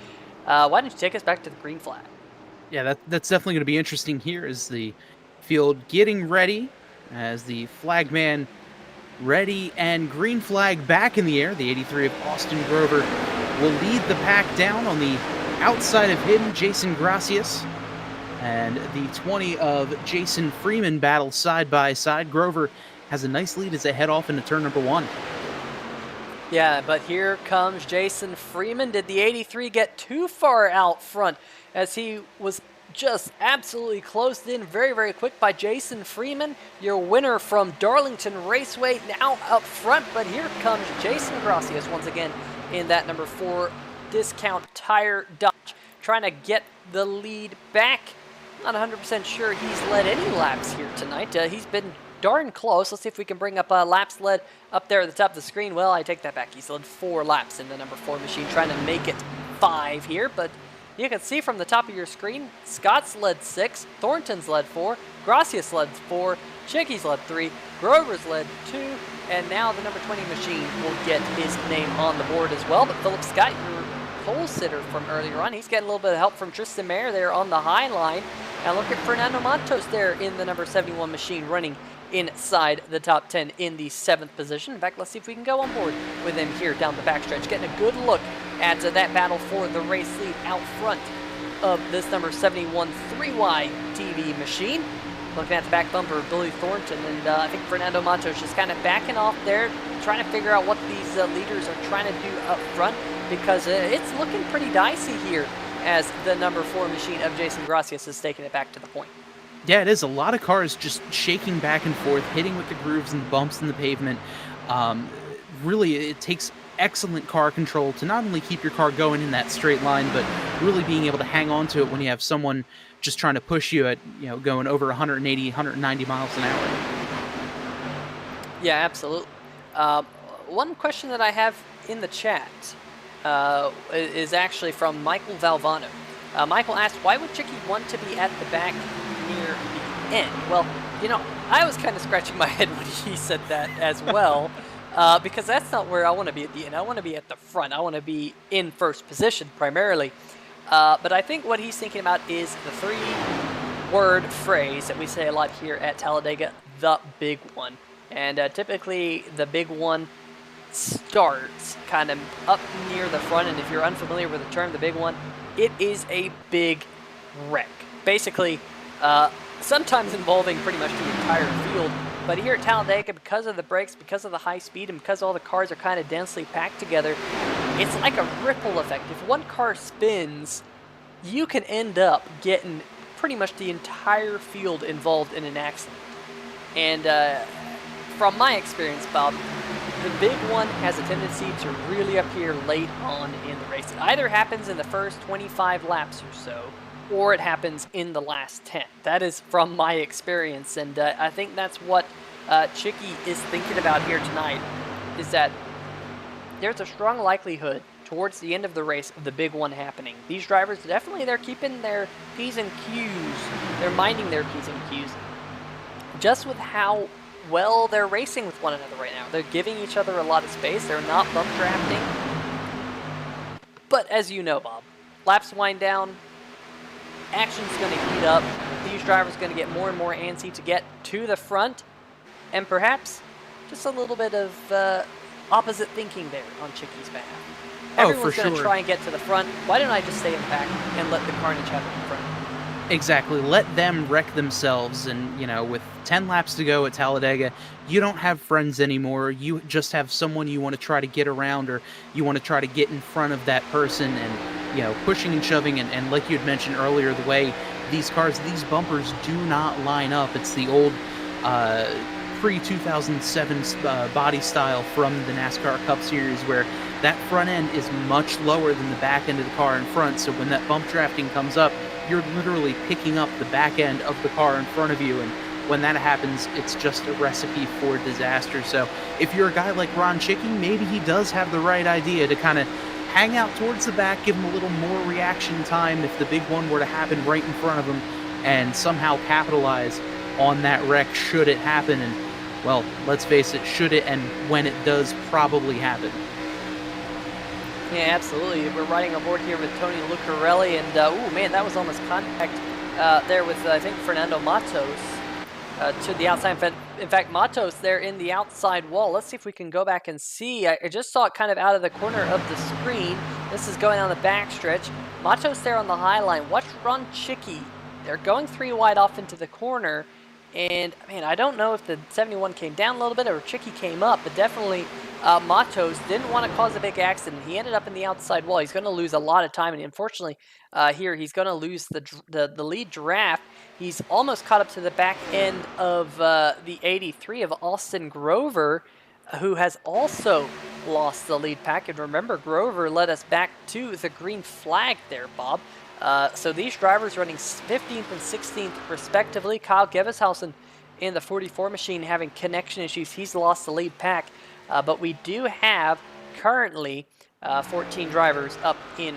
Why don't you take us back to the green flag? Yeah, that's definitely going to be interesting here as the field getting ready, as the flagman ready, and green flag back in the air. The 83 of Austin Grover will lead the pack down. On the outside of him, Jason Gracias, and the 20 of Jason Freeman battle side by side. Grover has a nice lead as they head off into turn number 1. Yeah, but here comes Jason Freeman. Did the 83 get too far out front as he was just absolutely closed in very, very quick by Jason Freeman, your winner from Darlington Raceway, now up front. But here comes Jason Gracias once again in that number 4 Discount Tire Dodge, trying to get the lead back. Not 100% sure he's led any laps here tonight. He's been darn close. Let's see if we can bring up laps led up there at the top of the screen. Well, I take that back. He's led 4 laps in the number 4 machine, trying to make it 5 here, but you can see from the top of your screen, Scott's led 6, Thornton's led 4, Gracias led 4, Chicky's led 3, Grover's led 2, and now the number 20 machine will get his name on the board as well. But Philip Scott, your pole sitter from earlier on, he's getting a little bit of help from Tristan Mayer there on the high line. And look at Fernando Matos there in the number 71 machine, running inside the top 10 in the 7th position. In fact, let's see if we can go on board with him here down the backstretch, getting a good look at that battle for the race lead out front of this number 71 3Y TV machine. Looking at the back bumper of Billy Thornton, and I think Fernando Matos just kind of backing off there, trying to figure out what these leaders are trying to do up front, because it's looking pretty dicey here as the number 4 machine of Jason Gracias is taking it back to the point. Yeah, it is. A lot of cars just shaking back and forth, hitting with the grooves and the bumps in the pavement. Really, it takes excellent car control to not only keep your car going in that straight line, but really being able to hang on to it when you have someone just trying to push you at, going over 180, 190 miles an hour. Yeah, absolutely. One question that I have in the chat is actually from Michael Valvano. Michael asked, why would Chicky want to be at the back near the end? Well, I was kind of scratching my head when he said that as well, because that's not where I want to be at the end. I want to be at the front. I want to be in first position primarily. But I think what he's thinking about is the three-word phrase that we say a lot here at Talladega, the big one. And typically the big one starts kind of up near the front, and if you're unfamiliar with the term, the big one, it is a big wreck. Basically, sometimes involving pretty much the entire field, but here at Talladega, because of the brakes, because of the high speed, and because all the cars are kind of densely packed together, it's like a ripple effect. If one car spins, you can end up getting pretty much the entire field involved in an accident. And from my experience, Bob, the big one has a tendency to really appear late on in the race. It either happens in the first 25 laps or so, or it happens in the last 10. That is from my experience, and I think that's what Chicky is thinking about here tonight, is that there's a strong likelihood towards the end of the race of the big one happening. These drivers, definitely they're keeping their P's and Q's. They're minding their P's and Q's. Just with how well they're racing with one another right now. They're giving each other a lot of space. They're not bump drafting. But as you know, Bob, laps wind down, action's going to heat up. These drivers are going to get more and more antsy to get to the front, and perhaps just a little bit of opposite thinking there on Chicky's behalf. Everyone's going to try and get to the front. Why don't I just stay in the back and let the carnage happen in front? Exactly. Let them wreck themselves. And, with 10 laps to go at Talladega, you don't have friends anymore. You just have someone you want to try to get around, or you want to try to get in front of that person and, pushing and shoving. And like you had mentioned earlier, the way these cars, these bumpers do not line up. It's the old pre-2007 body style from the NASCAR Cup Series, where that front end is much lower than the back end of the car in front. So when that bump drafting comes up, you're literally picking up the back end of the car in front of you, and when that happens, it's just a recipe for disaster. So if you're a guy like Ron Chicky, maybe he does have the right idea to kind of hang out towards the back, give him a little more reaction time if the big one were to happen right in front of him, and somehow capitalize on that wreck should it happen. And, well, let's face it, should it and when it does probably happen. Yeah, absolutely. We're riding aboard here with Tony Lucarelli, and oh man, that was almost contact there with I think Fernando Matos to the outside. In fact, Matos there in the outside wall. Let's see if we can go back and see. I just saw it kind of out of the corner of the screen. This is going on the backstretch. Matos there on the high line. Watch Ron Chicky. They're going 3 wide off into the corner. And, man, I don't know if the 71 came down a little bit or Chicky came up, but definitely Matos didn't want to cause a big accident. He ended up in the outside wall. He's going to lose a lot of time, and unfortunately here he's going to lose the lead draft. He's almost caught up to the back end of the 83 of Austin Grover, who has also lost the lead pack. And remember, Grover led us back to the green flag there, Bob. So these drivers running 15th and 16th respectively. Kyle Gebeshausen in the 44 machine having connection issues. He's lost the lead pack. But we do have currently 14 drivers up in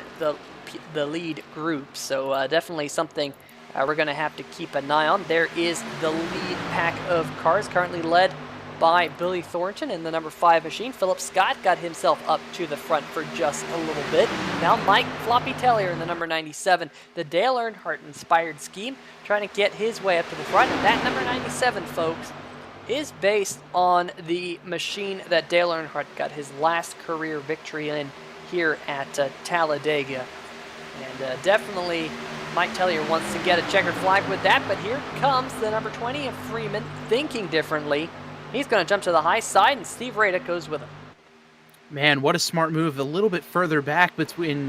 the lead group. So definitely something we're going to have to keep an eye on. There is the lead pack of cars currently led by Billy Thornton in the number 5 machine. Philip Scott got himself up to the front for just a little bit. Now Mike Floppy Tellier in the number 97. The Dale Earnhardt-inspired scheme trying to get his way up to the front. And that number 97, folks, is based on the machine that Dale Earnhardt got his last career victory in here at Talladega. And definitely Mike Tellier wants to get a checkered flag with that. But here comes the number 20 of Freeman thinking differently. He's going to jump to the high side, and Steve Rada goes with him. Man, what a smart move. A little bit further back between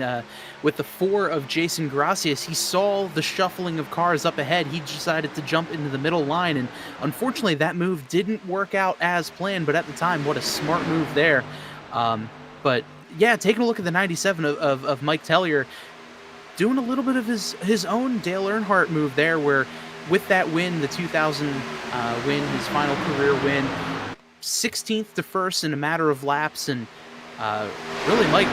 with the 4 of Jason Gracias, he saw the shuffling of cars up ahead. He decided to jump into the middle line, and unfortunately that move didn't work out as planned, but at the time, what a smart move there. But yeah, taking a look at the 97 of Mike Tellier, doing a little bit of his own Dale Earnhardt move there, where with that win, the 2000 win, his final career win, 16th to first in a matter of laps, and really Mike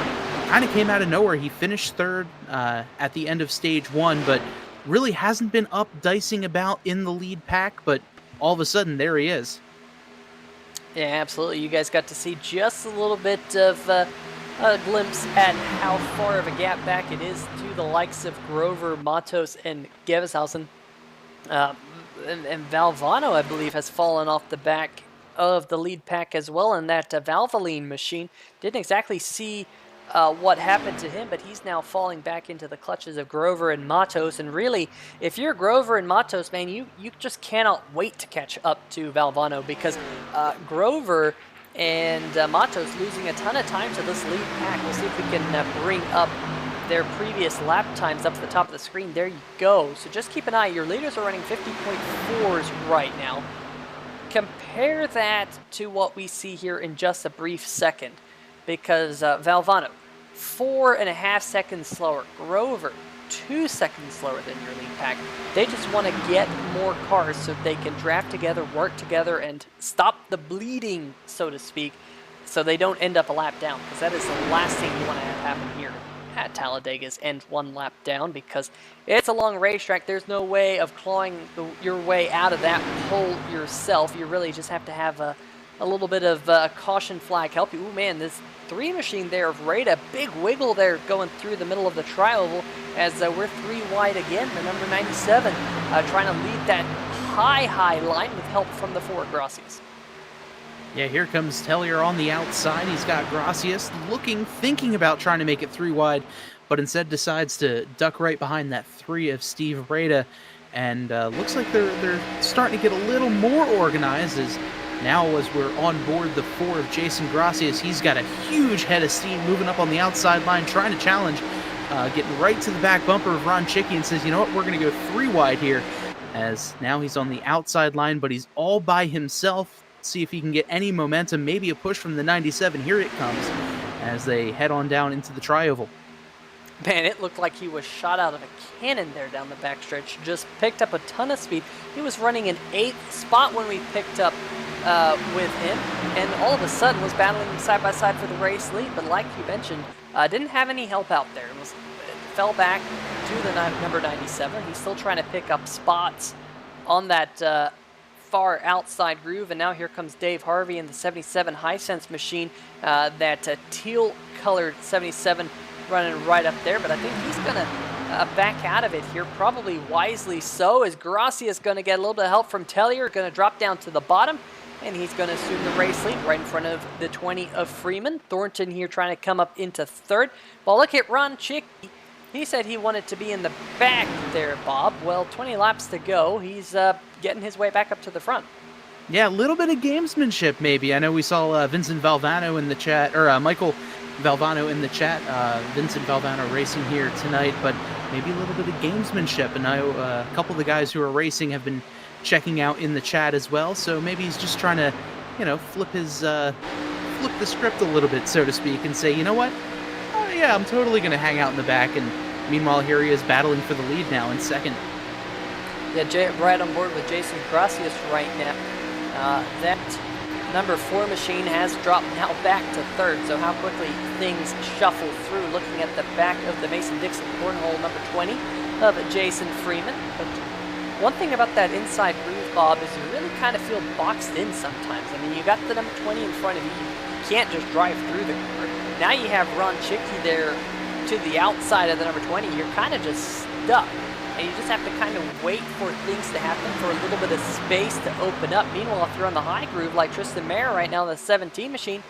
kind of came out of nowhere. He finished third at the end of stage 1, but really hasn't been up dicing about in the lead pack, but all of a sudden there he is. Yeah, absolutely. You guys got to see just a little bit of a glimpse at how far of a gap back it is to the likes of Grover, Matos, and Geveshausen. And Valvano, I believe, has fallen off the back of the lead pack as well, and that Valvoline machine didn't exactly see what happened to him, but he's now falling back into the clutches of Grover and Matos. And really, if you're Grover and Matos, man, you just cannot wait to catch up to Valvano, because Grover and Matos losing a ton of time to this lead pack. We'll see if we can bring up their previous lap times up to the top of the screen. There you go. So just keep an eye. Your leaders are running 50.4s right now. Compare that to what we see here in just a brief second, because Valvano, 4.5 seconds slower. Grover, 2 seconds slower than your lead pack. They just want to get more cars so they can draft together, work together, and stop the bleeding, so to speak, so they don't end up a lap down, because that is the last thing you want to have happen here at Talladega, is end 1 lap down, because it's a long racetrack. There's no way of clawing your way out of that hole yourself. You really just have to have a little bit of caution flag help you. Ooh, man, this 3 machine there of Rada, big wiggle there going through the middle of the tri-oval, as we're 3 wide again. The number 97 trying to lead that high line with help from the 4 Gracias. Yeah, here comes Tellier on the outside. He's got Gracias thinking about trying to make it 3 wide, but instead decides to duck right behind that 3 of Steve Rada. And looks like they're starting to get a little more organized, as now as we're on board the 4 of Jason Gracias, he's got a huge head of steam moving up on the outside line, trying to challenge, getting right to the back bumper of Ron Chicky, and says, you know what, we're going to go 3 wide here, as now he's on the outside line, but he's all by himself. See if he can get any momentum, maybe a push from the 97. Here it comes as they head on down into the tri-oval. Man, it looked like he was shot out of a cannon there down the backstretch. Just picked up a ton of speed. He was running an 8th spot when we picked up with him, and all of a sudden was battling side by side for the race lead. But like you mentioned, didn't have any help out there. It fell back to the number 97. He's still trying to pick up spots on that far outside groove, and now here comes Dave Harvey in the 77 Hisense machine, that teal-colored 77 running right up there, but I think he's going to back out of it here, probably wisely so, as Gracias is going to get a little bit of help from Tellier, going to drop down to the bottom, and he's going to assume the race lead right in front of the 20 of Freeman. Thornton here trying to come up into 3rd. Well, look at Ron Chicky. He said he wanted to be in the back there, Bob. Well, 20 laps to go. He's getting his way back up to the front. Yeah, a little bit of gamesmanship, maybe. I know we saw Vincent Valvano in the chat, or Michael Valvano in the chat. Vincent Valvano racing here tonight, but maybe a little bit of gamesmanship. And I know a couple of the guys who are racing have been checking out in the chat as well. So maybe he's just trying to, flip the script a little bit, so to speak, and say, you know what? Oh yeah, I'm totally going to hang out in the back. And meanwhile, here he is battling for the lead now in 2nd. Yeah, right on board with Jason Gracias right now. That number 4 machine has dropped now back to 3rd, so how quickly things shuffle through, looking at the back of the Mason-Dixon cornhole, number 20 of Jason Freeman. But one thing about that inside groove, Bob, is you really kind of feel boxed in sometimes. I mean, you got the number 20 in front of you. You can't just drive through the car. Now you have Ron Chicky there to the outside of the number 20. You're kind of just stuck. And you just have to kind of wait for things to happen, for a little bit of space to open up. Meanwhile, if you're on the high groove like Tristan Mayer right now, the 17 machine,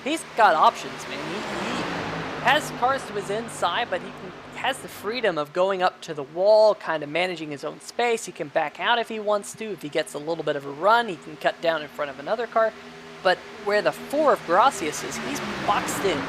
he's got options, man. He has cars to his inside, but he has the freedom of going up to the wall, kind of managing his own space. He can back out if he wants to. If he gets a little bit of a run, he can cut down in front of another car. But where the 4 of Gracias is, he's boxed in.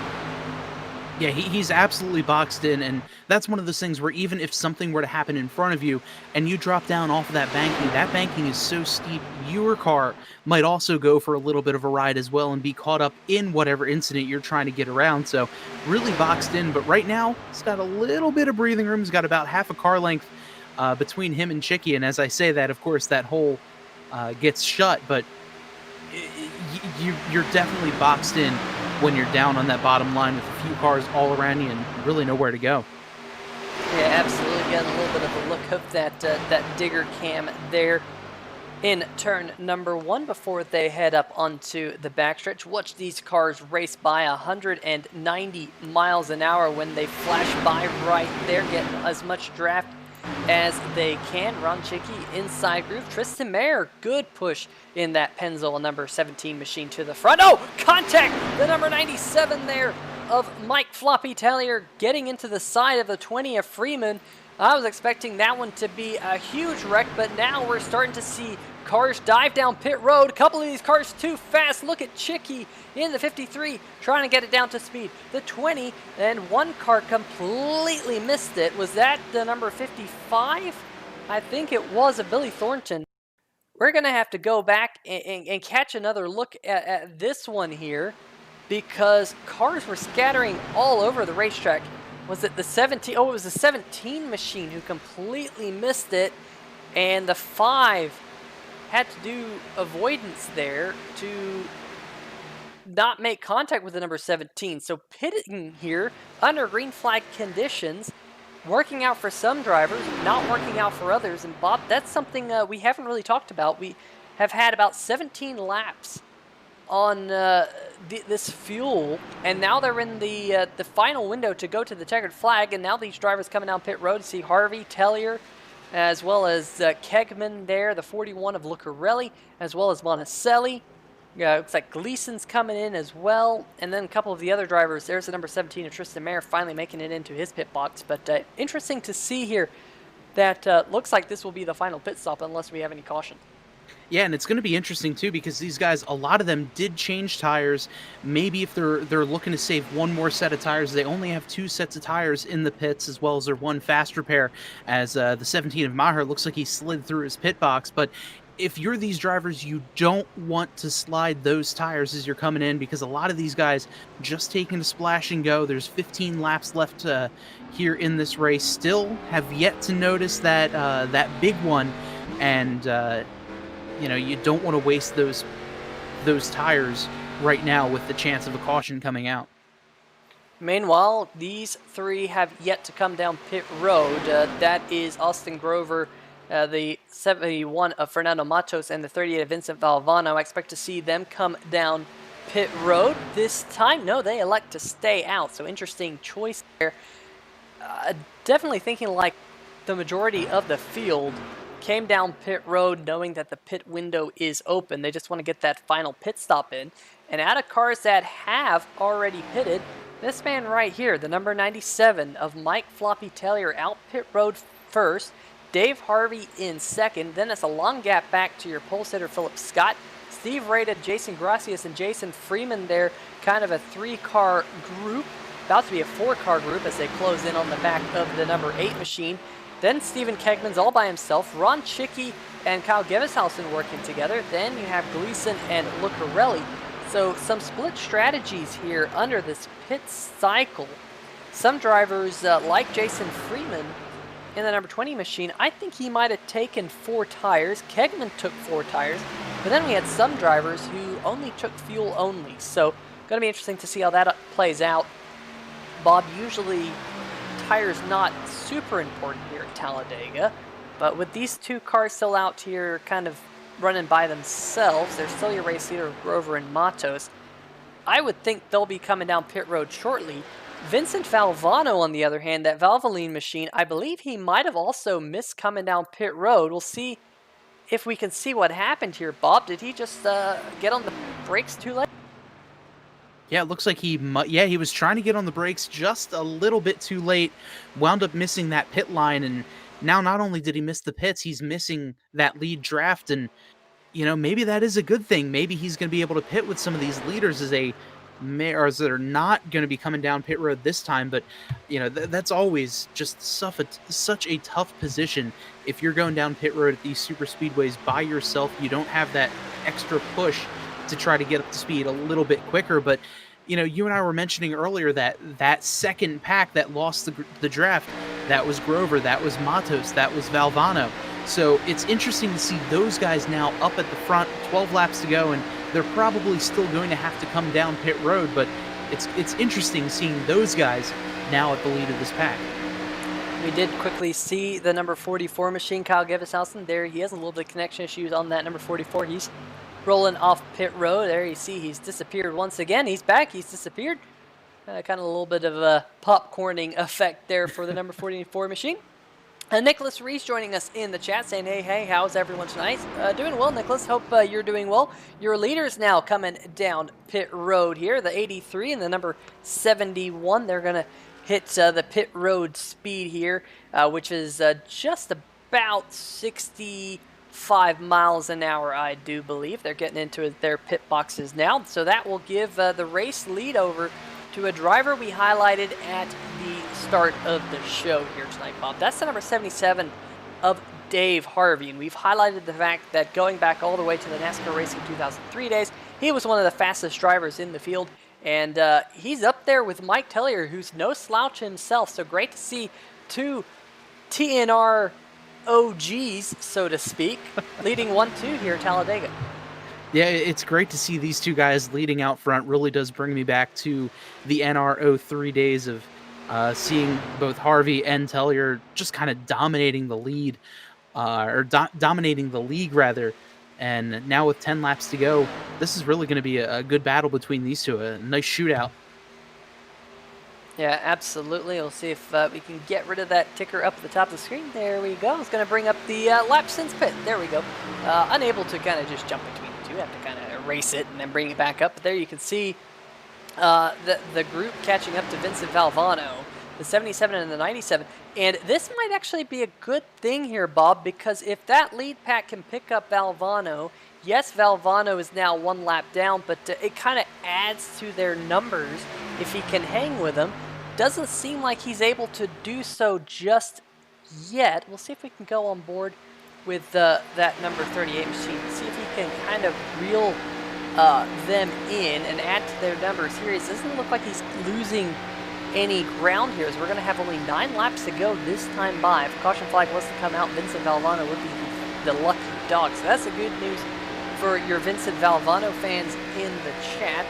Yeah, he's absolutely boxed in, and that's one of those things where even if something were to happen in front of you and you drop down off of that banking is so steep, your car might also go for a little bit of a ride as well and be caught up in whatever incident you're trying to get around. So really boxed in, but right now he's got a little bit of breathing room. He's got about half a car length between him and Chicky, and as I say that, of course, that hole gets shut, but you're definitely boxed in when you're down on that bottom line with a few cars all around you and really nowhere to go. Yeah, absolutely. Getting a little bit of a look of that digger cam there in turn number 1 before they head up onto the backstretch. Watch these cars race by 190 miles an hour when they flash by right there, getting as much draft as they can. Ron Chicky inside groove. Tristan Mayer, good push in that Pennzoil number 17 machine to the front. Oh, contact! The number 97 there of Mike Floppy Tellier getting into the side of the 20 of Freeman. I was expecting that one to be a huge wreck, but now we're starting to see cars dive down pit road. A couple of these cars too fast. Look at Chicky in the 53 trying to get it down to speed. The 20, and one car completely missed it. Was that the number 55? I think it was a Billy Thornton. We're going to have to go back and catch another look at this one here, because cars were scattering all over the racetrack. Was it the 17? Oh, it was the 17 machine who completely missed it, and the 5 had to do avoidance there to not make contact with the number 17. So pitting here under green flag conditions, working out for some drivers, not working out for others. And Bob, that's something we haven't really talked about. We have had about 17 laps on this fuel, and now they're in the final window to go to the checkered flag. And now these drivers coming down pit road, see Harvey, Tellier, as well as Kegman there, the 41 of Lucarelli, as well as Monticelli. Looks like Gleason's coming in as well, and then a couple of the other drivers. There's the number 17 of Tristan Mayer finally making it into his pit box. But interesting to see here that looks like this will be the final pit stop unless we have any caution. Yeah, and it's going to be interesting too, because these guys, a lot of them did change tires. Maybe if they're looking to save one more set of tires, they only have 2 sets of tires in the pits, as well as their 1 fast repair, as the 17 of Maher looks like he slid through his pit box. But if you're these drivers, you don't want to slide those tires as you're coming in, because a lot of these guys just taking a splash and go. There's 15 laps left here in this race. Still have yet to notice that big one, and you don't want to waste those tires right now with the chance of a caution coming out. Meanwhile, these 3 have yet to come down pit road. That is Austin Grover, the 71 of Fernando Matos, and the 38 of Vincent Valvano. I expect to see them come down pit road this time. No, they elect to stay out, so interesting choice there. Definitely thinking like the majority of the field came down pit road knowing that the pit window is open. They just want to get that final pit stop in. And out of cars that have already pitted, this man right here, the number 97 of Mike Floppy Tellier, out pit road first. Dave Harvey in second. Then it's a long gap back to your pole sitter, Philip Scott. Steve Rated, Jason Gracias, and Jason Freeman there. Kind of a 3-car group. About to be a 4-car group as they close in on the back of the number 8 machine. Then Stephen Kegman's all by himself. Ron Chicky and Kyle Geveshausen working together. Then you have Gleason and Lucarelli. So some split strategies here under this pit cycle. Some drivers like Jason Freeman in the number 20 machine, I think he might have taken 4 tires. Kegman took 4 tires. But then we had some drivers who only took fuel only. So going to be interesting to see how that plays out. Bob, usually tires not super important here at Talladega, but with these 2 cars still out here kind of running by themselves, there's still your race leader Grover and Matos. I would think they'll be coming down pit road shortly. Vincent Valvano, on the other hand, that Valvoline machine, I believe he might have also missed coming down pit road. We'll see if we can see what happened here. Bob, did he just get on the brakes too late? Yeah, it looks like he was trying to get on the brakes just a little bit too late, wound up missing that pit line, and now not only did he miss the pits, he's missing that lead draft, and maybe that is a good thing. Maybe he's going to be able to pit with some of these leaders as they that are not going to be coming down pit road this time. But that's always just such a tough position. If you're going down pit road at these super speedways by yourself, you don't have that extra push to try to get up to speed a little bit quicker. But you and I were mentioning earlier that second pack that lost the draft, that was Grover, that was Matos, that was Valvano. So it's interesting to see those guys now up at the front, 12 laps to go, and they're probably still going to have to come down pit road, but it's interesting seeing those guys now at the lead of this pack. We did quickly see the number 44 machine, Kyle Geveshausen. There he has a little bit of connection issues on that number 44. He's rolling off pit road. There you see he's disappeared once again. He's back. He's disappeared. Kind of a little bit of a popcorning effect there for the number 44 machine. Nicholas Reese joining us in the chat saying, hey, how's everyone tonight? Doing well, Nicholas. Hope you're doing well. Your leaders now coming down pit road here. The 83 and the number 71. They're going to hit the pit road speed here, which is just about 65 miles an hour, I do believe. They're getting into their pit boxes now. So that will give the race lead over to a driver we highlighted at the start of the show here tonight, Bob. That's the number 77 of Dave Harvey, and we've highlighted the fact that going back all the way to the NASCAR Racing 2003 days, he was one of the fastest drivers in the field, and he's up there with Mike Tellier, who's no slouch himself, so great to see two TNR OGs, so to speak, leading 1-2 here at Talladega. Yeah, it's great to see these two guys leading out front. Really does bring me back to the NR03 days of seeing both Harvey and Tellier just kind of dominating the lead, dominating the league, rather. And now with 10 laps to go, this is really going to be a good battle between these two, a nice shootout. Yeah, absolutely. We'll see if we can get rid of that ticker up at the top of the screen. There we go. It's going to bring up the lap since pit. There we go. Unable to kind of just jump between the two. Have to kind of erase it and then bring it back up. But there you can see the group catching up to Vincent Valvano, the 77 and the 97. And this might actually be a good thing here, Bob, because if that lead pack can pick up Valvano, yes, Valvano is now one lap down, but it kind of adds to their numbers if he can hang with them. Doesn't seem like he's able to do so just yet. We'll see if we can go on board with that number 38 machine. See if he can kind of reel them in and add to their numbers here. It doesn't look like he's losing any ground here, as we're going to have only 9 laps to go this time by. If a caution flag was to come out, Vincent Valvano would be the lucky dog. So that's the good news for your Vincent Valvano fans in the chat.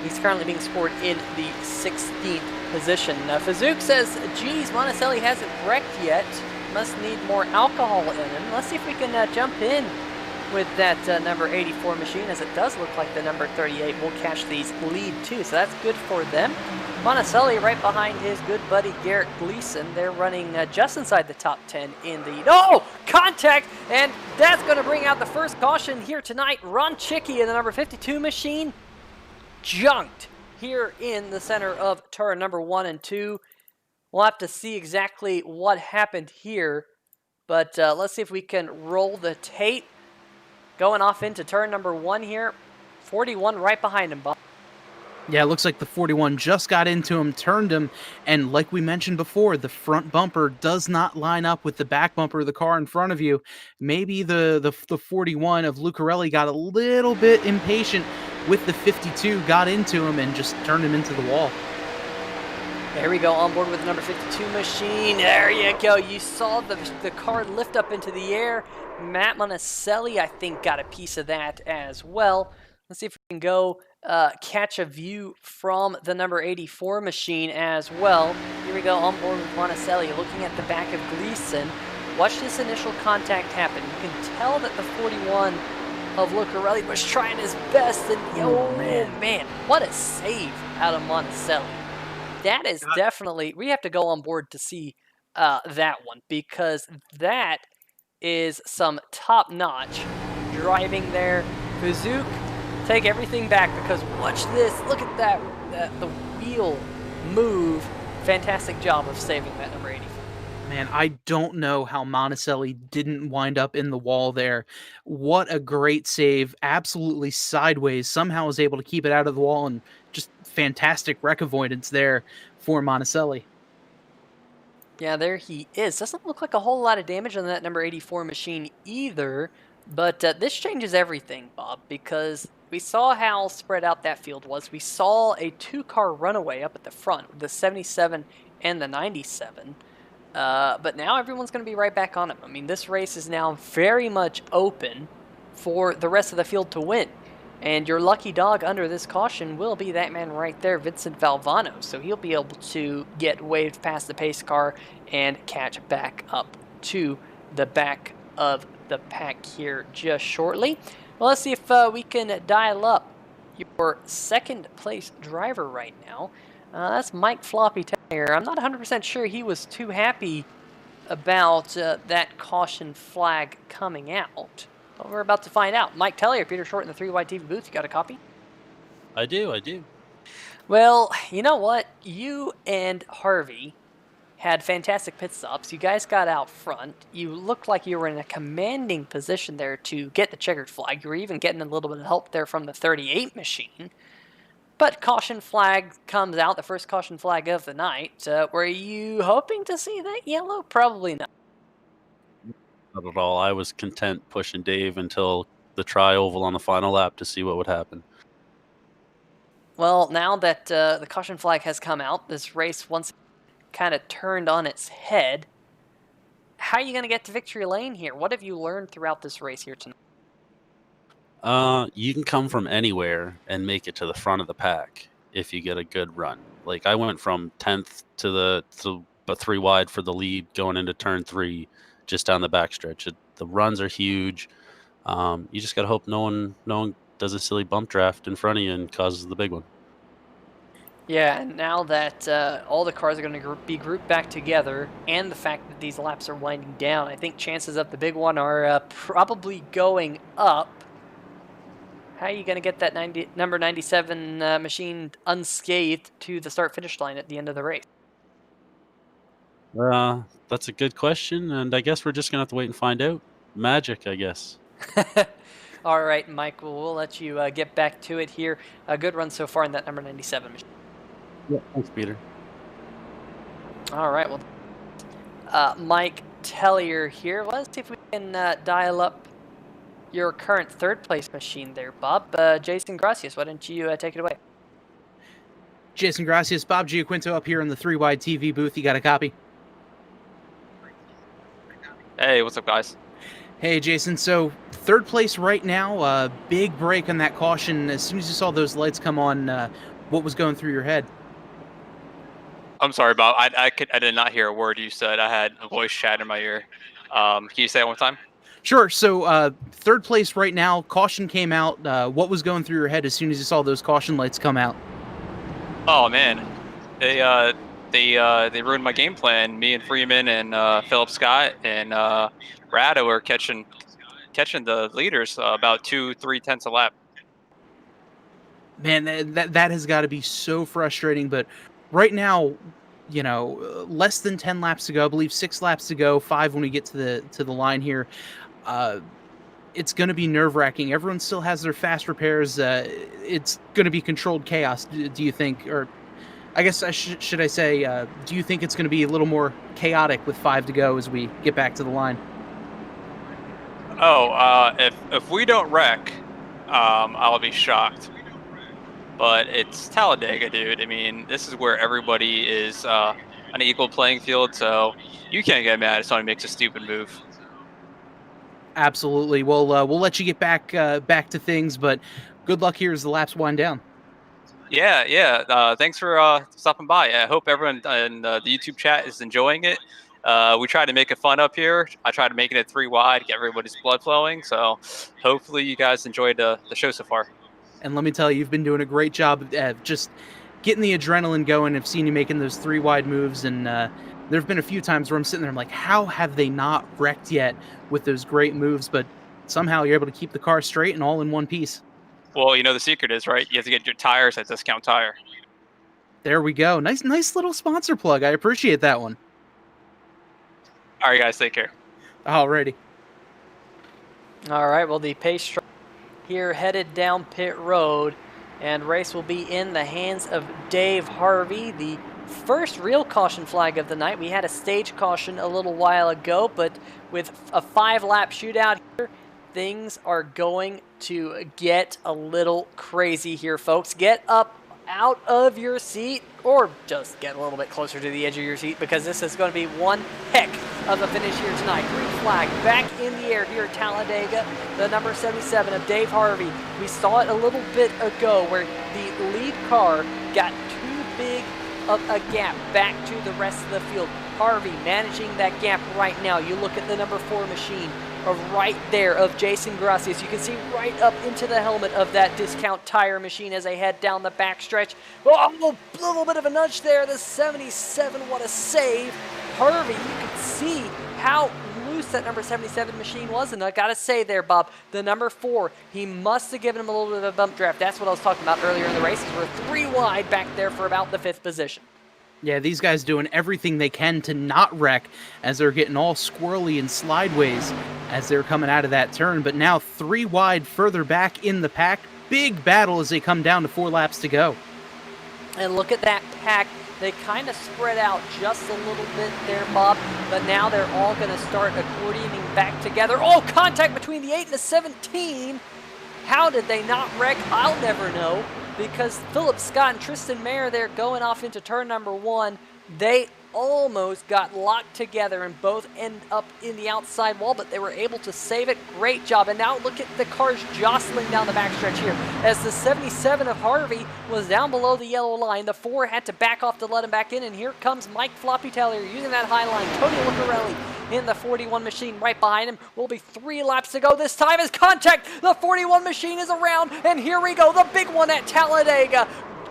He's currently being scored in the 16th position. Fazook says, geez, Monticelli hasn't wrecked yet. Must need more alcohol in him. Let's see if we can jump in with that number 84 machine, as it does look like the number 38 will catch these lead too. So that's good for them. Monticelli right behind his good buddy Garrett Gleason. They're running just inside the top 10 in the... Oh! Contact! And that's going to bring out the first caution here tonight. Ron Chicky in the number 52 machine junked here in the center of turn number 1 and 2. We'll have to see exactly what happened here, but let's see if we can roll the tape. Going off into turn number 1 here. 41 right behind him, Bob. Yeah, it looks like the 41 just got into him, turned him, and like we mentioned before, the front bumper does not line up with the back bumper of the car in front of you. Maybe the 41 of Lucarelli got a little bit impatient with the 52, got into him, and just turned him into the wall. There we go, on board with the number 52 machine. There you go. You saw the car lift up into the air. Matt Monticelli, I think, got a piece of that as well. Let's see if we can go catch a view from the number 84 machine as well. Here we go, on board with Monticelli, looking at the back of Gleason. Watch this initial contact happen. You can tell that the 41 of Lucarelli was trying his best, and oh man, what a save out of Monticelli. That is definitely, we have to go on board to see that one, because that is some top-notch driving there. Fazook, take everything back, because watch this. Look at that, the wheel move. Fantastic job of saving that number 84. Man, I don't know how Monticelli didn't wind up in the wall there. What a great save. Absolutely sideways. Somehow was able to keep it out of the wall, and just fantastic wreck avoidance there for Monticelli. Yeah, there he is. Doesn't look like a whole lot of damage on that number 84 machine either, but this changes everything, Bob, because we saw how spread out that field was. We saw a two-car runaway up at the front, the 77 and the 97. But now everyone's going to be right back on him. I mean, this race is now very much open for the rest of the field to win. And your lucky dog under this caution will be that man right there, Vincent Valvano. So he'll be able to get waved past the pace car and catch back up to the back of the pack here just shortly. Well, let's see if we can dial up your second place driver right now. That's Mike Floppy Taylor. I'm not 100% sure he was too happy about that caution flag coming out. But we're about to find out. Mike Tellier, Peter Short in the 3 Wide TV booth. You got a copy? I do. Well, you know what? You and Harvey had fantastic pit stops. You guys got out front. You looked like you were in a commanding position there to get the checkered flag. You were even getting a little bit of help there from the 38 machine. But caution flag comes out, the first caution flag of the night. Were you hoping to see that yellow? Probably not. Not at all. I was content pushing Dave until the tri-oval on the final lap to see what would happen. Well, now that the caution flag has come out, this race once kind of turned on its head. How are you going to get to victory lane here? What have you learned throughout this race here tonight? You can come from anywhere and make it to the front of the pack if you get a good run. Like I went from 10th to the 3 wide for the lead going into turn 3, just down the backstretch. The runs are huge. You just gotta hope no one does a silly bump draft in front of you and causes the big one. Yeah, and now that all the cars are going to be grouped back together, and the fact that these laps are winding down, I think chances of the big one are probably going up. How are you going to get that number 97 machine unscathed to the start-finish line at the end of the race? That's a good question, and I guess we're just gonna have to wait and find out. Magic, I guess. All right, Michael, we'll let you get back to it here. A good run so far in that number 97 machine. Yeah, thanks, Peter. All right, well, Mike Tellier here. Let's see if we can dial up your current third-place machine there, Bob. Jason Gracias, why don't you take it away? Jason Gracias, Bob Giaquinto up here in the 3 Wide TV booth. You got a copy? Hey, what's up, guys? Hey, Jason. So, third place right now. Big break on that caution. As soon as you saw those lights come on, what was going through your head? I'm sorry, Bob. I did not hear a word you said. I had a voice chat in my ear. Can you say it one more time? Sure. So, third place right now. Caution came out. What was going through your head as soon as you saw those caution lights come out? Oh man, they ruined my game plan. Me and Freeman and Philip Scott and Rado were catching the leaders about 2-3 tenths a lap. Man, that has got to be so frustrating. But right now, you know, less than 10 laps to go. I believe 6 laps to go. 5 when we get to the line here. It's going to be nerve-wracking. Everyone still has their fast repairs. It's going to be controlled chaos. Do you think, or I guess should I say, do you think it's going to be a little more chaotic with 5 to go as we get back to the line? Oh, if we don't wreck, I'll be shocked. But it's Talladega, dude. I mean, this is where everybody is on an equal playing field, so you can't get mad if somebody makes a stupid move. Absolutely. Well, we'll let you get back to things, but good luck here as the laps wind down. Yeah. Thanks for stopping by. I hope everyone in the YouTube chat is enjoying it. We try to make it fun up here. I try to make it 3 wide, get everybody's blood flowing. So hopefully you guys enjoyed the show so far. And let me tell you, you've been doing a great job at just getting the adrenaline going. I've seen you making those 3 wide moves, and there have been a few times where I'm sitting there, I'm like, how have they not wrecked yet with those great moves? But somehow you're able to keep the car straight and all in one piece. Well, you know, the secret is, right? You have to get your tires at Discount Tire. There we go. Nice little sponsor plug. I appreciate that one. All right, guys, take care. Alrighty. All right, well, the pace truck here headed down pit road, and race will be in the hands of Dave Harvey, the first real caution flag of the night. We had a stage caution a little while ago, but with a 5-lap shootout here, things are going to get a little crazy here, folks. Get up out of your seat, or just get a little bit closer to the edge of your seat, because this is going to be one heck of a finish here tonight. Green flag back in the air here at Talladega. The number 77 of Dave Harvey. We saw it a little bit ago where the lead car got too big of a gap back to the rest of the field. Harvey managing that gap right now. You look at the number 4 machine right there of Jason Gracias. You can see right up into the helmet of that discount tire machine as they head down the backstretch. Oh, a little bit of a nudge there. The 77, what a save. Harvey, you can see how loose that number 77 machine was, and I gotta say there, Bob, the number 4, he must have given him a little bit of a bump draft. That's what I was talking about earlier in the races. We're 3 wide back there for about the 5th position. Yeah, these guys doing everything they can to not wreck as they're getting all squirrely and slideways as they're coming out of that turn. But now 3 wide further back in the pack. Big battle as they come down to 4 laps to go. And look at that pack. They kind of spread out just a little bit there, Bob. But now they're all going to start accordioning back together. Oh, contact between the 8 and the 17. How did they not wreck? I'll never know. Because Philip Scott and Tristan Mayer there going off into turn number 1, they almost got locked together and both end up in the outside wall, but they were able to save it. Great job. And now look at the cars jostling down the backstretch here. As the 77 of Harvey was down below the yellow line, the 4 had to back off to let him back in, and here comes Mike Floppy Taylor using that high line. Tony Lucarelli in the 41 machine right behind him. Will be 3 laps to go. This time is contact. The 41 machine is around, and here we go. The big one at Talladega.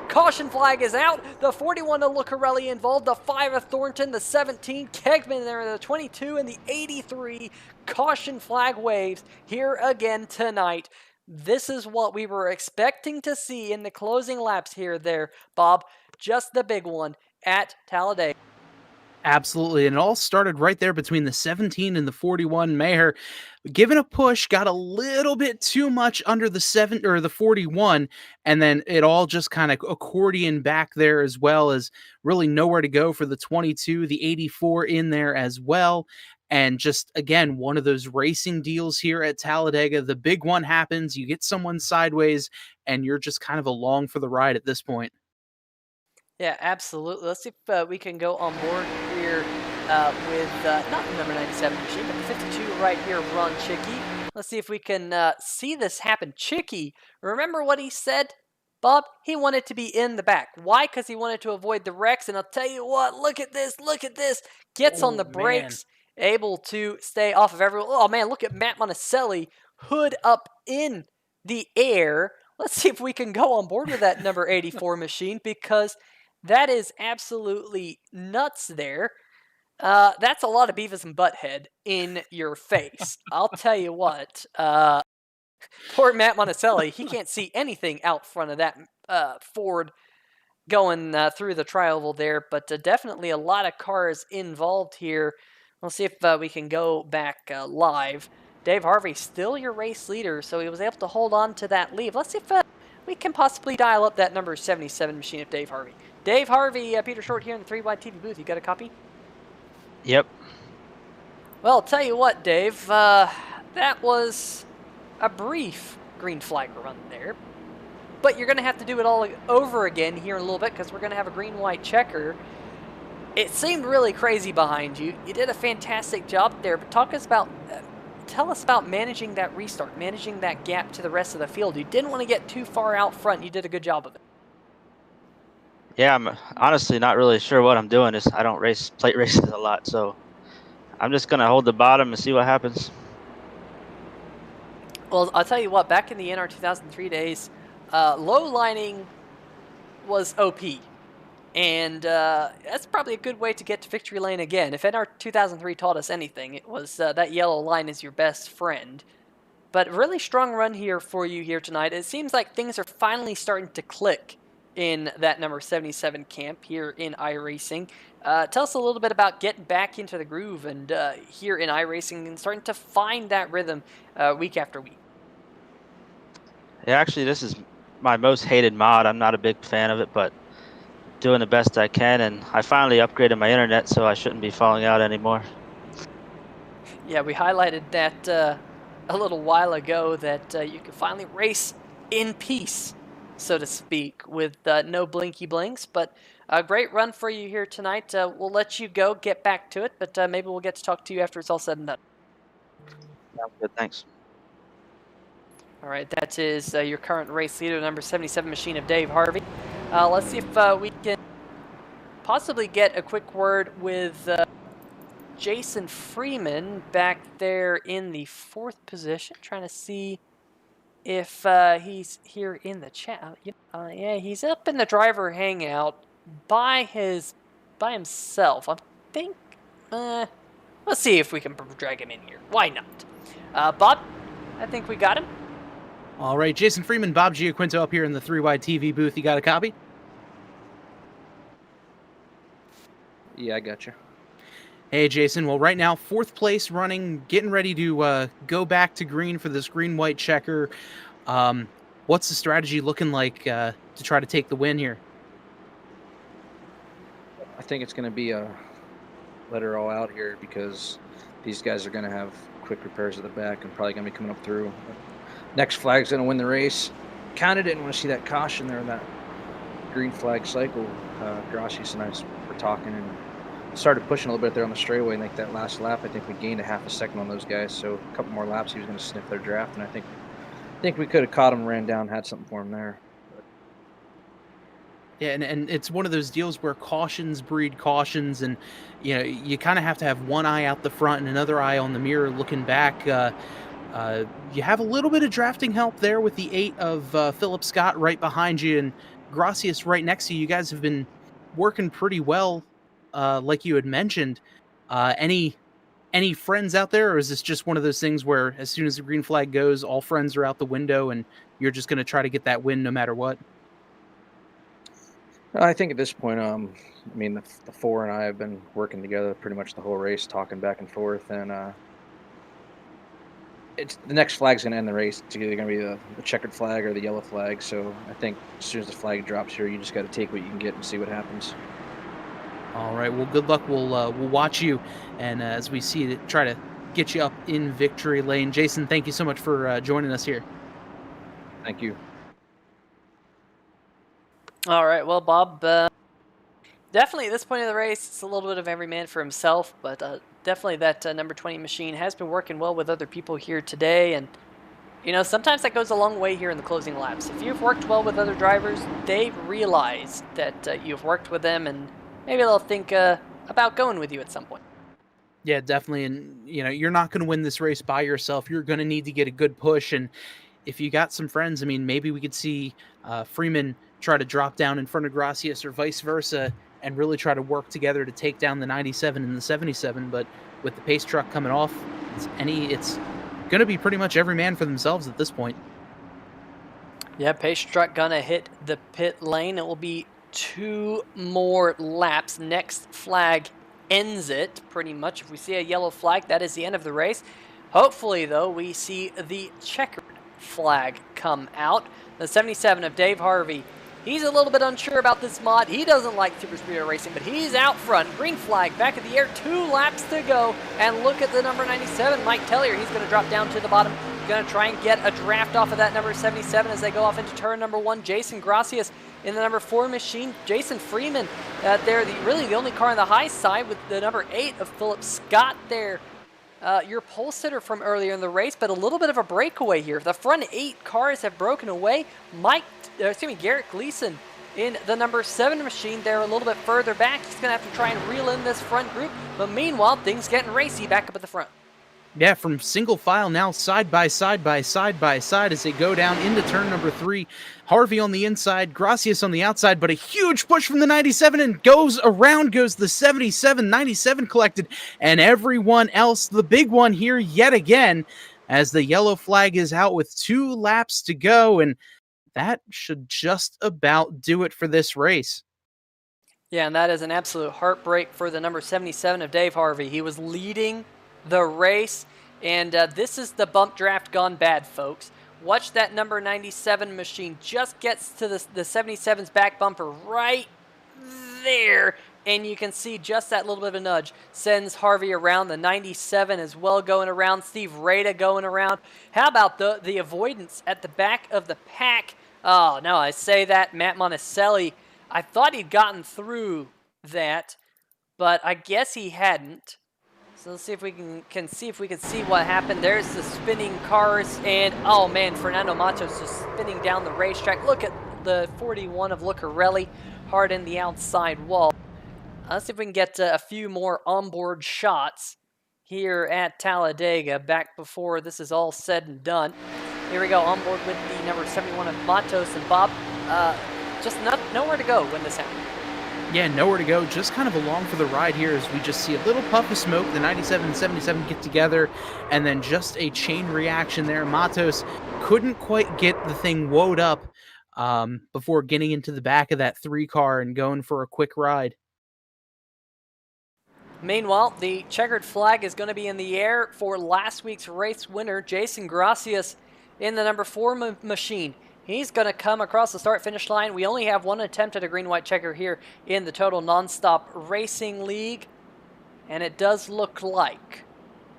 Caution flag is out. The 41 of Lucarelli involved. The 5 of Thornton. The 17 Kegman there. The 22 and the 83. Caution flag waves here again tonight. This is what we were expecting to see in the closing laps here there, Bob. Just the big one at Talladega. Absolutely, and it all started right there between the 17 and the 41. Mayer given a push, got a little bit too much under the 7 or the 41, and then it all just kind of accordion back there, as well as really nowhere to go for the 22, the 84 in there as well. And just, again, one of those racing deals here at Talladega. The big one happens, you get someone sideways, and you're just kind of along for the ride at this point. Yeah, absolutely. Let's see if we can go on board here with not the number 97 machine, but the 52 right here, Ron Chicky. Let's see if we can see this happen. Chicky, remember what he said, Bob? He wanted to be in the back. Why? Because he wanted to avoid the wrecks. And I'll tell you what, look at this, look at this. Gets on the brakes, able to stay off of everyone. Oh, man, look at Matt Monticelli, hood up in the air. Let's see if we can go on board with that number 84 machine, because that is absolutely nuts there. That's a lot of Beavis and Butthead in your face. I'll tell you what. Poor Matt Monticelli, he can't see anything out front of that Ford going through the tri-oval there, but definitely a lot of cars involved here. We'll see if we can go back live. Dave Harvey, still your race leader, so he was able to hold on to that lead. Let's see if we can possibly dial up that number 77 machine of Dave Harvey. Dave Harvey, Peter Short here in the 3-wide TV booth. You got a copy? Yep. Well, I'll tell you what, Dave. That was a brief green flag run there. But you're going to have to do it all over again here in a little bit, because we're going to have a green-white checker. It seemed really crazy behind you. You did a fantastic job there, but tell us about managing that restart, managing that gap to the rest of the field. You didn't want to get too far out front. You did a good job of it. Yeah, I'm honestly not really sure what I'm doing. I don't plate races a lot, so I'm just gonna hold the bottom and see what happens. Well, I'll tell you what. Back in the NR 2003 days, low lining was OP, and that's probably a good way to get to victory lane again. If NR 2003 taught us anything, it was that yellow line is your best friend. But really strong run here for you here tonight. It seems like things are finally starting to click in that number 77 camp here in iRacing. Tell us a little bit about getting back into the groove and here in iRacing and starting to find that rhythm week after week. Yeah, actually, this is my most hated mod. I'm not a big fan of it, but doing the best I can, and I finally upgraded my internet, so I shouldn't be falling out anymore. Yeah, we highlighted that a little while ago, that you can finally race in peace, so to speak, with no blinky blinks. But a great run for you here tonight. We'll let you go, get back to it, but maybe we'll get to talk to you after it's all said and done. Sounds good, thanks. All right, that is your current race leader, number 77 machine of Dave Harvey. Let's see if we can possibly get a quick word with Jason Freeman back there in the 4th position. Trying to see if he's here in the chat. Yeah, he's up in the driver hangout by himself. I think. Let's see if we can drag him in here. Why not? Bob, I think we got him. All right, Jason Freeman, Bob Giaquinto up here in the 3-wide TV booth. You got a copy? Yeah, I got you. Hey, Jason. Well, right now, 4th place running, getting ready to go back to green for this green-white checker. What's the strategy looking like to try to take the win here? I think it's going to be a let her all out here because these guys are going to have quick repairs at the back and probably going to be coming up through. Next flag's going to win the race. Kind of didn't want to see that caution there in that green flag cycle. Graphix and I were talking and started pushing a little bit there on the straightaway. And like that last lap, I think we gained a half a second on those guys. So a couple more laps, he was going to sniff their draft, and I think we could have caught him, ran down, had something for him there. Yeah, and it's one of those deals where cautions breed cautions, and you kind of have to have one eye out the front and another eye on the mirror looking back. You have a little bit of drafting help there with the 8 of Philip Scott right behind you, and Graphix right next to you. You guys have been working pretty well, like you had mentioned. Any friends out there, or is this just one of those things where as soon as the green flag goes, all friends are out the window and you're just going to try to get that win no matter what? I think at this point, the 4 and I have been working together pretty much the whole race, talking back and forth, and it's the next flag's going to end the race. It's either going to be the checkered flag or the yellow flag. So I think as soon as the flag drops here, you just got to take what you can get and see what happens. All right. Well, good luck. We'll watch you, and as we see it, try to get you up in victory lane. Jason, thank you so much for joining us here. Thank you. All right. Well, Bob, definitely at this point of the race, it's a little bit of every man for himself, but definitely that number 20 machine has been working well with other people here today, and sometimes that goes a long way here in the closing laps. If you've worked well with other drivers, they realize that you've worked with them, and maybe they'll think about going with you at some point. Yeah, definitely. And you're not going to win this race by yourself. You're going to need to get a good push, and if you got some friends, maybe we could see Freeman try to drop down in front of Graphix or vice versa and really try to work together to take down the 97 and the 77. But with the pace truck coming off, it's going to be pretty much every man for themselves at this point. Yeah, pace truck going to hit the pit lane. It will be 2 more laps. Next flag ends it pretty much. If we see a yellow flag, that is the end of the race. Hopefully, though, we see the checkered flag come out. The 77 of Dave Harvey. He's a little bit unsure about this mod. He doesn't like super speedway racing, but he's out front. Green flag back in the air. 2 laps to go. And look at the number 97, Mike Tellier. He's going to drop down to the bottom. Going to try and get a draft off of that number 77 as they go off into turn number 1. Jason Graphix in the number 4 machine. Jason Freeman there, really the only car on the high side with the number 8 of Philip Scott there. Your pole sitter from earlier in the race, but a little bit of a breakaway here. The front 8 cars have broken away. Garrett Gleason in the number 7 machine there a little bit further back. He's going to have to try and reel in this front group, but meanwhile, things getting racy back up at the front. Yeah, from single file now, side by side as they go down into turn number 3. Harvey on the inside, Graphix on the outside, but a huge push from the 97 and goes the 77, 97 collected, and everyone else, the big one here yet again, as the yellow flag is out with 2 laps to go, and that should just about do it for this race. Yeah, and that is an absolute heartbreak for the number 77 of Dave Harvey. He was leading the race, and this is the bump draft gone bad, folks. Watch that number 97 machine just gets to the 77's back bumper right there, and you can see just that little bit of a nudge sends Harvey around. The 97 as well going around. Steve Rada going around. How about the avoidance at the back of the pack? Oh, no, I say that. Matt Monticelli, I thought he'd gotten through that, but I guess he hadn't. So let's see if we can see what happened. There's the spinning cars, and oh man, Fernando Matos just spinning down the racetrack. Look at the 41 of Lucarelli hard in the outside wall. Let's see if we can get a few more onboard shots here at Talladega back before this is all said and done. Here we go, on board with the number 71 of Matos, and Bob, just nowhere to go when this happened. Yeah, nowhere to go, just kind of along for the ride here as we just see a little puff of smoke. The 97 and 77 get together, and then just a chain reaction there. Matos couldn't quite get the thing woed up before getting into the back of that 3 car and going for a quick ride. Meanwhile, the checkered flag is going to be in the air for last week's race winner, Jason Gracias, in the number 4 machine. He's going to come across the start-finish line. We only have one attempt at a green-white checker here in the total Nonstop Racing League. And it does look like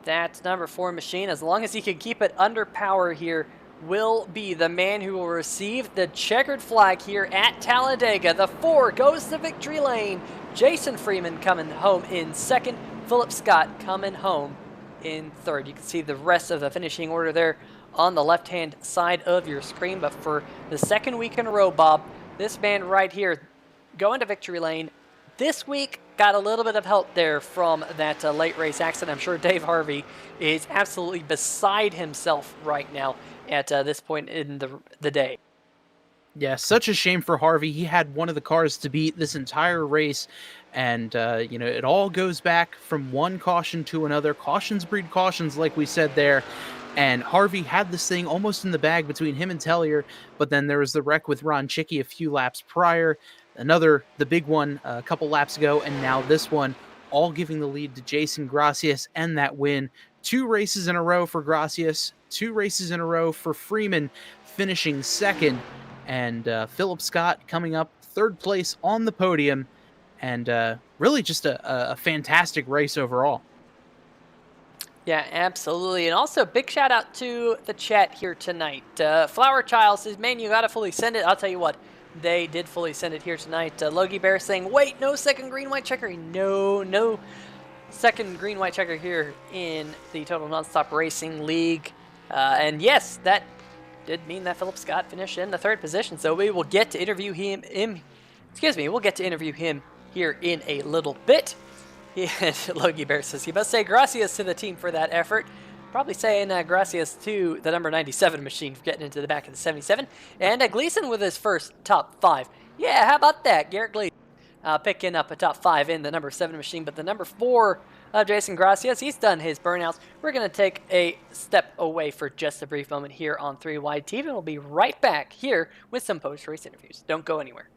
that number 4 machine, as long as he can keep it under power here, will be the man who will receive the checkered flag here at Talladega. The 4 goes to victory lane. Jason Freeman coming home in second. Philip Scott coming home in third. You can see the rest of the finishing order there on the left-hand side of your screen. But for the second week in a row, Bob, this man right here going to victory lane this week got a little bit of help there from that late race accident. I'm sure Dave Harvey is absolutely beside himself right now at this point in the day. Yeah, such a shame for Harvey. He had one of the cars to beat this entire race, and it all goes back from one caution to another. Cautions breed cautions, like we said there. And Harvey had this thing almost in the bag between him and Tellier, but then there was the wreck with Ron Chicky a few laps prior, the big one a couple laps ago, and now this one, all giving the lead to Jason Gracias and that win. 2 races in a row for Gracias, 2 races in a row for Freeman, finishing second, and Philip Scott coming up 3rd place on the podium, and really just a fantastic race overall. Yeah, absolutely. And also, big shout out to the chat here tonight. Flower Child says, man, you got to fully send it. I'll tell you what, they did fully send it here tonight. Logie Bear saying, wait, no second green-white checker. No second green-white checker here in the Total Nonstop Racing League. And yes, that did mean that Philip Scott finished in the 3rd position. So we will get to interview him. We'll get to interview him here in a little bit. Logie Bear says, you must say gracias to the team for that effort. Probably saying gracias to the number 97 machine for getting into the back of the 77. And Gleason with his first top 5. Yeah, how about that? Garrett Gleason picking up a top 5 in the number 7 machine. But the number 4 of Jason Gracias, he's done his burnouts. We're going to take a step away for just a brief moment here on 3 Wide TV. And we'll be right back here with some post-race interviews. Don't go anywhere.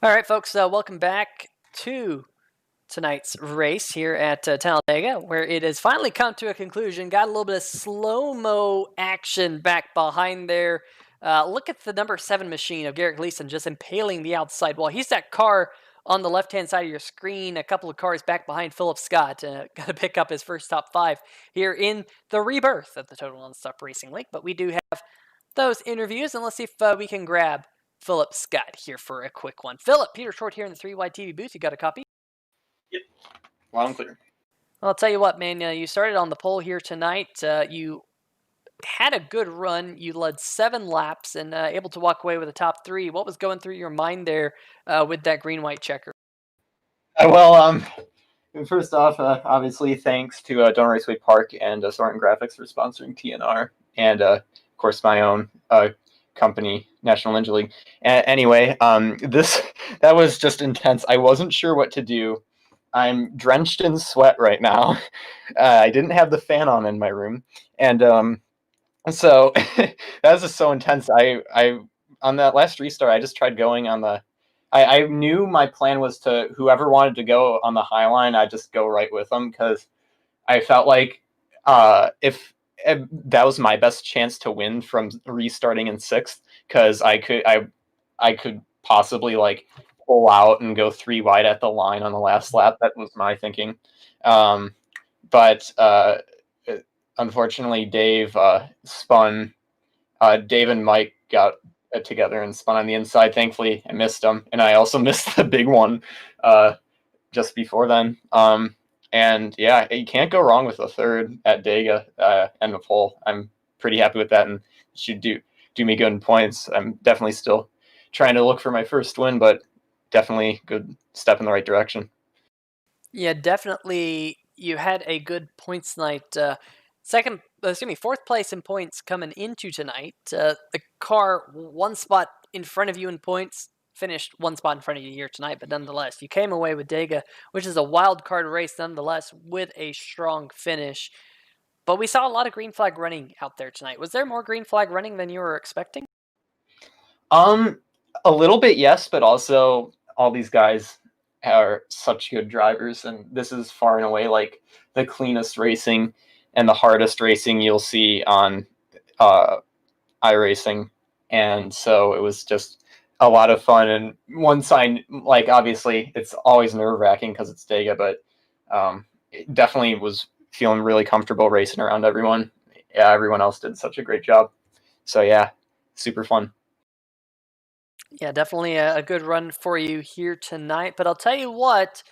All right, folks, welcome back to tonight's race here at Talladega, where it has finally come to a conclusion. Got a little bit of slow-mo action back behind there. Look at the number 7 machine of Garrett Gleason just impaling the outside wall. He's that car on the left-hand side of your screen, a couple of cars back behind Philip Scott. Got to pick up his first top 5 here in the rebirth of the Total Nonstop Racing League. But we do have those interviews, and let's see if we can grab Philip Scott here for a quick one. Philip, Peter Short here in the 3-wide TV booth. You got a copy? Yep. Loud and clear. Well, I'll tell you what, man. You started on the pole here tonight. You had a good run. You led 7 laps and able to walk away with a top 3. What was going through your mind there with that green-white checker? Well, first off, obviously, thanks to Dunn Raceway Park and Thornton Graphix for sponsoring TNR, and of course my own company, National Ninja League. Anyway, that was just intense. I wasn't sure what to do. I'm drenched in sweat right now. I didn't have the fan on in my room, and so that was just so intense. I on that last restart, I just tried going on the. I knew my plan was to whoever wanted to go on the high line, I'd just go right with them, because I felt like if that was my best chance to win from restarting in 6th, because I could possibly like pull out and go 3 wide at the line on the last lap. That was my thinking. But unfortunately, Dave spun. Dave and Mike got together and spun on the inside. Thankfully, I missed them, and I also missed the big one just before then. And yeah, you can't go wrong with a 3rd at Dega and the pole. I'm pretty happy with that, and should do me good in points. I'm definitely still trying to look for my first win, but definitely good step in the right direction. Yeah, definitely. You had a good points night. 4th place in points coming into tonight. The car 1 spot in front of you in points, finished 1 spot in front of you here tonight, but nonetheless, you came away with Dega, which is a wild card race nonetheless, with a strong finish. But we saw a lot of green flag running out there tonight. Was there more green flag running than you were expecting? A little bit, yes, but also all these guys are such good drivers, and this is far and away like the cleanest racing and the hardest racing you'll see on iRacing. And so it was just a lot of fun. And one side, like, obviously it's always nerve-wracking because it's Dega, but it definitely was feeling really comfortable racing around everyone. Yeah, everyone else did such a great job. So yeah, super fun. Yeah, definitely a good run for you here tonight. But I'll tell you what,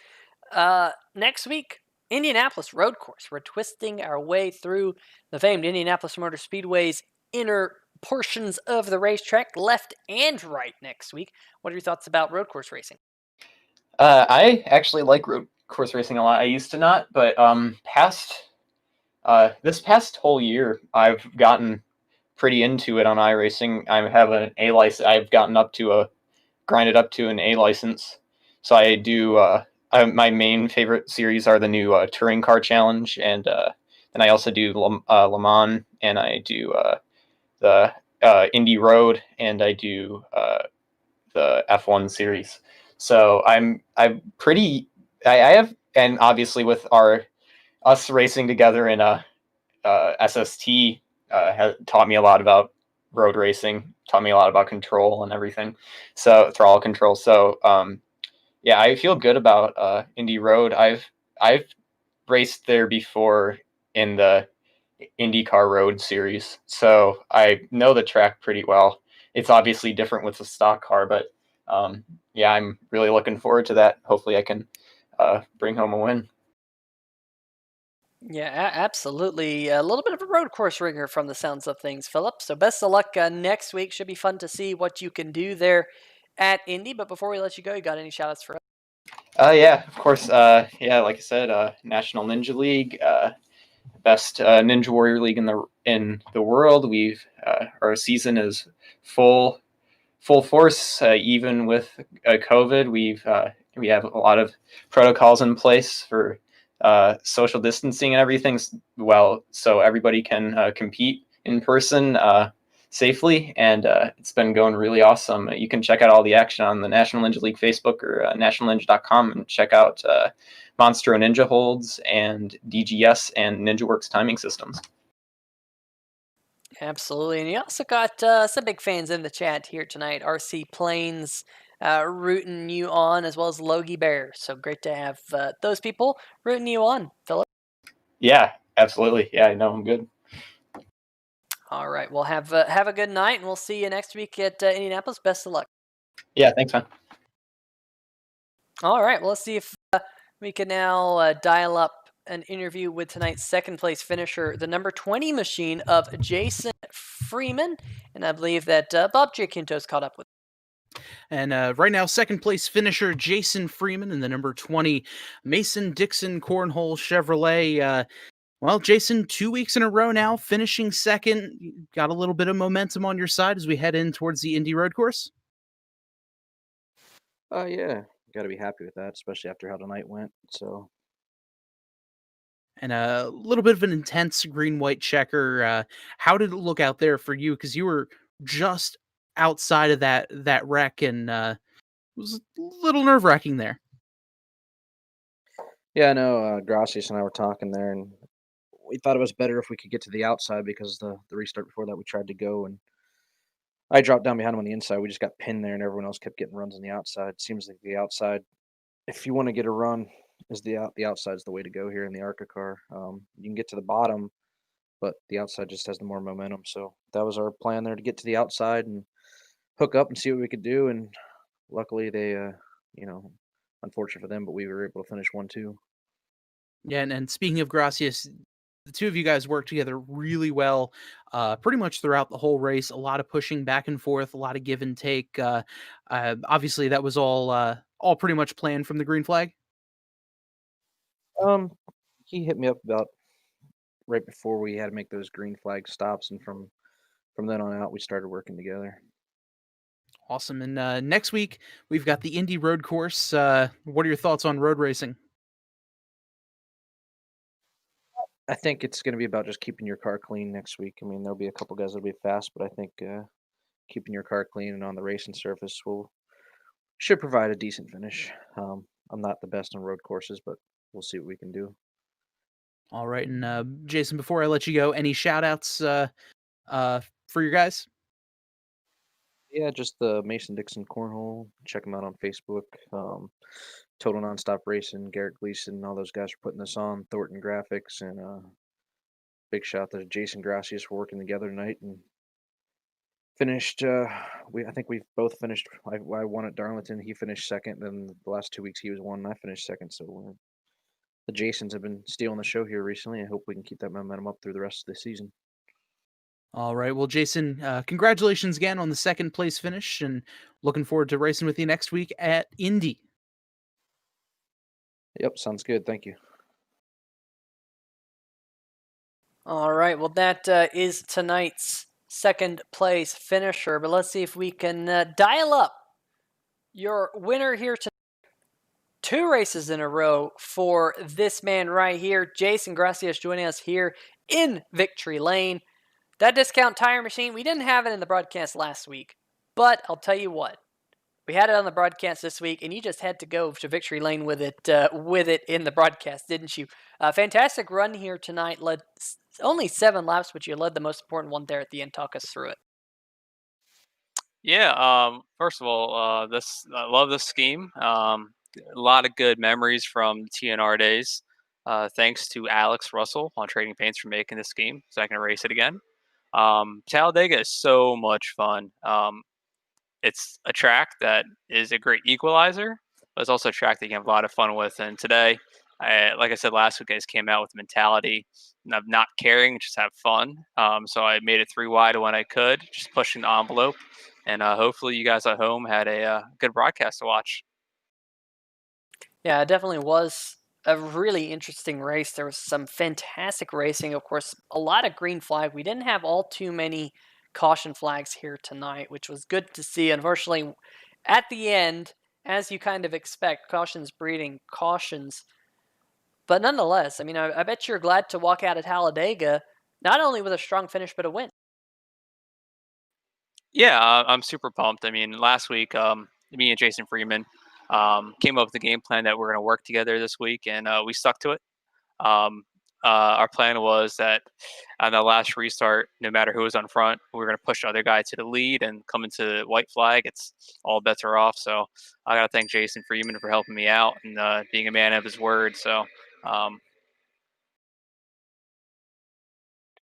next week, Indianapolis road course. We're twisting our way through the famed Indianapolis Motor Speedway's inner portions of the racetrack, left and right next week. What are your thoughts about road course racing? I actually like road course racing a lot. I used to not, but this past whole year, I've gotten pretty into it on iRacing. I have an A license. I've gotten grinded up to an A license. So I do. My main favorite series are the new Touring Car Challenge, and I also do Le Mans, and I do the Indy Road, and I do the F1 series. So I'm pretty. I have, and obviously with us racing together in a SST has taught me a lot about road racing, taught me a lot about control and everything. So throttle control. So yeah, I feel good about Indy Road. I've raced there before in the IndyCar Road series, so I know the track pretty well. It's obviously different with the stock car, but yeah, I'm really looking forward to that. Hopefully I can bring home a win. Yeah, absolutely. A little bit of a road course ringer from the sounds of things, Philip. So best of luck next week. Should be fun to see what you can do there at Indy. But before we let you go, you got any shout outs for us? Yeah, of course. Yeah, like I said, National Ninja League, best Ninja Warrior League in the world. Our season is full force, even with COVID. We have a lot of protocols in place for social distancing and everything. Well, so everybody can compete in person. safely, and it's been going really awesome. You can check out all the action on the National Ninja League Facebook or nationalninja.com and check out Monstro Ninja holds and DGS and NinjaWorks timing systems. Absolutely. And you also got some big fans in the chat here tonight. RC Plains rooting you on, as well as Logie Bear. So great to have those people rooting you on, Philip. Yeah, absolutely. Yeah, I know I'm good. All right. Well, have a good night, and we'll see you next week at Indianapolis. Best of luck. Yeah, thanks, man. All right. Well, let's see if we can now dial up an interview with tonight's second place finisher, the number 20 machine of Jason Freeman. And I believe that Bob Giaquinto's caught up with. And right now, second place finisher Jason Freeman and the number 20 Mason Dixon Cornhole Chevrolet. Well, Jason, 2 weeks in a row now, finishing second. You got a little bit of momentum on your side as we head in towards the Indy Road Course. Yeah, got to be happy with that, especially after how tonight went. So, And a little bit of an intense green-white checker. How did it look out there for you? Because you were just outside of that wreck, and it was a little nerve-wracking there. yeah, I know Gracias and I were talking there, and we thought it was better if we could get to the outside because the restart before that we tried to go, and I dropped down behind him on the inside. We just got pinned there, and everyone else kept getting runs on the outside. Seems like the outside, if you want to get a run, is the outside is the way to go here in the ARCA car. You can get to the bottom, but the outside just has the more momentum. So that was our plan there, to get to the outside and hook up and see what we could do. And luckily they, unfortunate for them, but we were able to finish 1-2. Yeah, and speaking of Gracias, the two of you guys worked together really well, pretty much throughout the whole race. A lot of pushing back and forth, a lot of give and take. Obviously, that was all pretty much planned from the green flag. He hit me up about right before we had to make those green flag stops, and from then on out, we started working together. Awesome. And next week we've got the Indy Road Course. What are your thoughts on road racing? I think it's going to be about just keeping your car clean next week. I mean, there'll be a couple guys that'll be fast, but I think keeping your car clean and on the racing surface should provide a decent finish. I'm not the best on road courses, but we'll see what we can do. All right. And Jason, before I let you go, any shout outs for your guys? Yeah, just the Mason Dixon Cornhole. Check them out on Facebook. Total Nonstop Racing, Garrett Gleason, all those guys are putting this on. Thornton Graphix, and big shout out to Jason Gracias for working together tonight and finished. I think we've both finished. I won at Darlington. He finished second. Then the last 2 weeks he was one, and I finished second. So the Jasons have been stealing the show here recently. I hope we can keep that momentum up through the rest of the season. All right. Well, Jason, congratulations again on the second place finish, and looking forward to racing with you next week at Indy. Yep, sounds good. Thank you. All right. Well, that is tonight's second place finisher. But let's see if we can dial up your winner here tonight. 2 races in a row for this man right here, Jason Gracias, joining us here in Victory Lane. That discount tire machine, we didn't have it in the broadcast last week, but I'll tell you what, we had it on the broadcast this week, and you just had to go to Victory Lane with it in the broadcast, didn't you? Fantastic run here tonight. Led only 7 laps, but you led the most important one there at the end. Talk us through it. Yeah. First of all, I love this scheme. A lot of good memories from TNR days. Thanks to Alex Russell on Trading Paints for making this scheme, so I can race it again. Talladega is so much fun. It's a track that is a great equalizer, but it's also a track that you can have a lot of fun with. And today, like I said last week, I just came out with the mentality of not caring, just have fun. So I made it 3 wide when I could, just pushing the envelope. And hopefully you guys at home had a good broadcast to watch. Yeah, it definitely was a really interesting race. There was some fantastic racing. Of course, a lot of green flag. We didn't have all too many caution flags here tonight, which was good to see. Unfortunately, at the end, as you kind of expect, cautions breeding cautions. But nonetheless, I mean, I bet you're glad to walk out of Talladega, not only with a strong finish, but a win. Yeah, I'm super pumped. I mean, last week, me and Jason Freeman came up with a game plan that we're going to work together this week, and we stuck to it. Um, our plan was that on the last restart, no matter who was on front, we were going to push the other guy to the lead and come into the white flag. It's all bets are off. So I got to thank Jason Freeman for helping me out and being a man of his word. So um,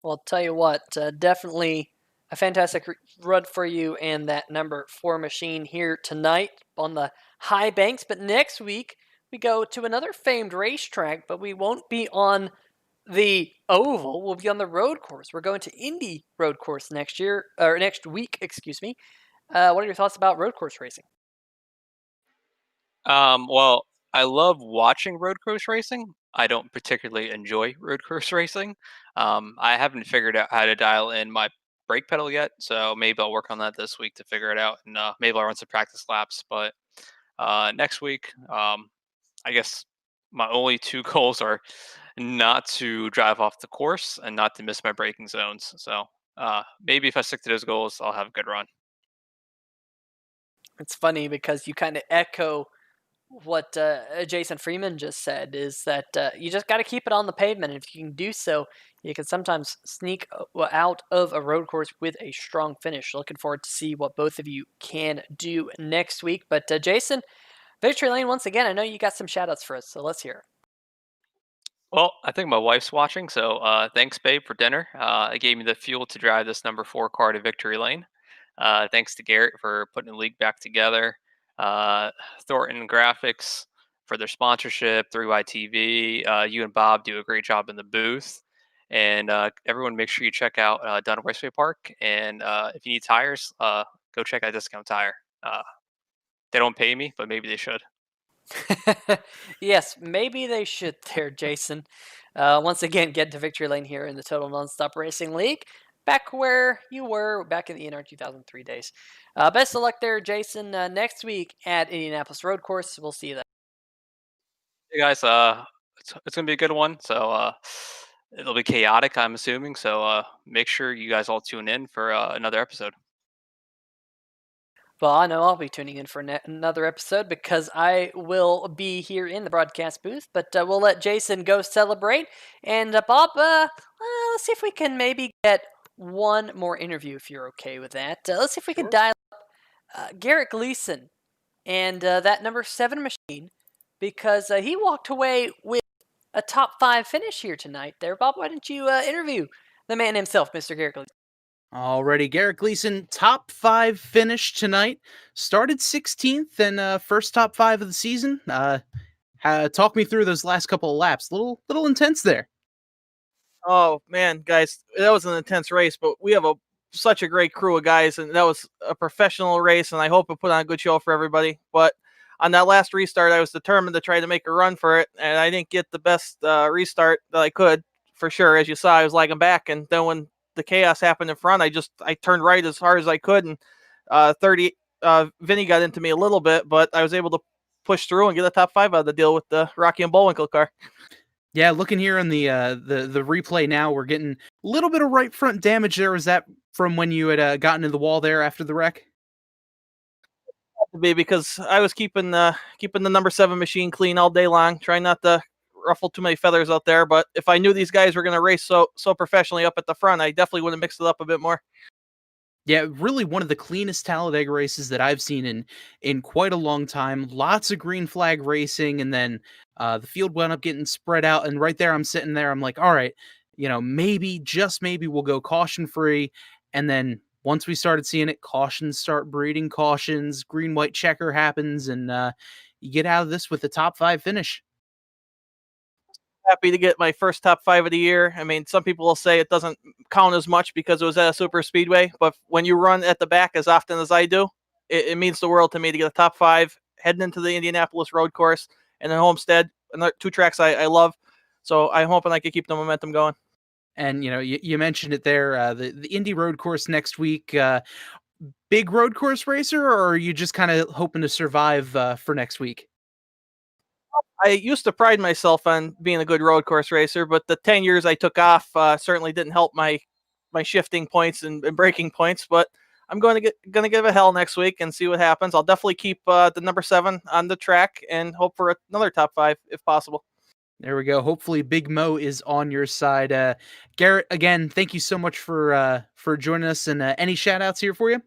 Well, I'll tell you what, definitely a fantastic run for you and that number 4 machine here tonight on the high banks. But next week, we go to another famed racetrack, but we won't be on the oval. We'll be on the road course. We're going to Indy road course next year, or next week, excuse me. What are your thoughts about road course racing? well, I love watching road course racing. I don't particularly enjoy road course racing. I haven't figured out how to dial in my brake pedal yet, so maybe I'll work on that this week to figure it out, and maybe I'll run some practice laps. But next week, I guess my only two goals are not to drive off the course and not to miss my braking zones. So maybe if I stick to those goals, I'll have a good run. It's funny because you kind of echo what Jason Freeman just said, is that you just got to keep it on the pavement. If you can do so, you can sometimes sneak out of a road course with a strong finish. Looking forward to see what both of you can do next week. But Jason, Victory Lane, once again, I know you got some shout-outs for us, so let's hear it. Well, I think my wife's watching, so thanks, babe, for dinner. It gave me the fuel to drive this number 4 car to Victory Lane. Thanks to Garrett for putting the league back together. Thornton Graphix for their sponsorship, 3YTV. You and Bob do a great job in the booth. And everyone, make sure you check out Dunn Raceway Park. And if you need tires, go check out Discount Tire. They don't pay me, but maybe they should. Yes, maybe they should there, Jason. Once again, get to Victory Lane here in the Total Nonstop Racing League. Back where you were back in the NR 2003 days. Best of luck there, Jason. Next week at Indianapolis Road Course. We'll see you then. Hey guys, it's gonna be a good one. So it'll be chaotic, I'm assuming. So make sure you guys all tune in for another episode. Well, I know I'll be tuning in for another episode because I will be here in the broadcast booth. But we'll let Jason go celebrate. And Bob, let's see if we can maybe get one more interview if you're okay with that. Let's see if we can dial up Garrett Gleason and that number 7 machine, because he walked away with a top 5 finish here tonight. There, Bob, why don't you interview the man himself, Mr. Garrett Gleason? Alrighty, Garrett Gleason, top 5 finish tonight. Started 16th and first top 5 of the season. Talk me through those last couple of laps. Little intense there. Oh man, guys, that was an intense race, but we have such a great crew of guys, and that was a professional race, and I hope it put on a good show for everybody. But on that last restart, I was determined to try to make a run for it, and I didn't get the best restart that I could, for sure. As you saw, I was lagging back, and then when the chaos happened in front, I turned right as hard as I could, and Vinny got into me a little bit, but I was able to push through and get a top 5 out of the deal with the Rocky and Bullwinkle car. Yeah, looking here on the replay now, we're getting a little bit of right front damage there. Was that from when you had gotten in the wall there after the wreck? Be because I was keeping the number 7 machine clean all day long, trying not to ruffle too many feathers out there. But if I knew these guys were going to race so professionally up at the front, I definitely would have mixed it up a bit more. Yeah, really one of the cleanest Talladega races that I've seen in quite a long time. Lots of green flag racing, and then the field wound up getting spread out. And right there, I'm sitting there. I'm like, all right, maybe, just maybe we'll go caution free. And then once we started seeing it, cautions start breeding cautions. Green-white checker happens, and you get out of this with a top 5 finish. Happy to get my first top 5 of the year. I mean, some people will say it doesn't count as much because it was at a super speedway, but when you run at the back as often as I do, it means the world to me to get a top 5 heading into the Indianapolis road course and then Homestead, another 2 tracks I love. So I'm hoping I can keep the momentum going. And you mentioned it there, the Indy road course next week. Big road course racer, or are you just kind of hoping to survive for next week? I used to pride myself on being a good road course racer, but the 10 years I took off certainly didn't help my shifting points and braking points. But I'm going to give it a hell next week and see what happens. I'll definitely keep the number 7 on the track and hope for another top 5 if possible. There we go. Hopefully Big Mo is on your side. Garrett, again, thank you so much for joining us. And any shout outs here for you?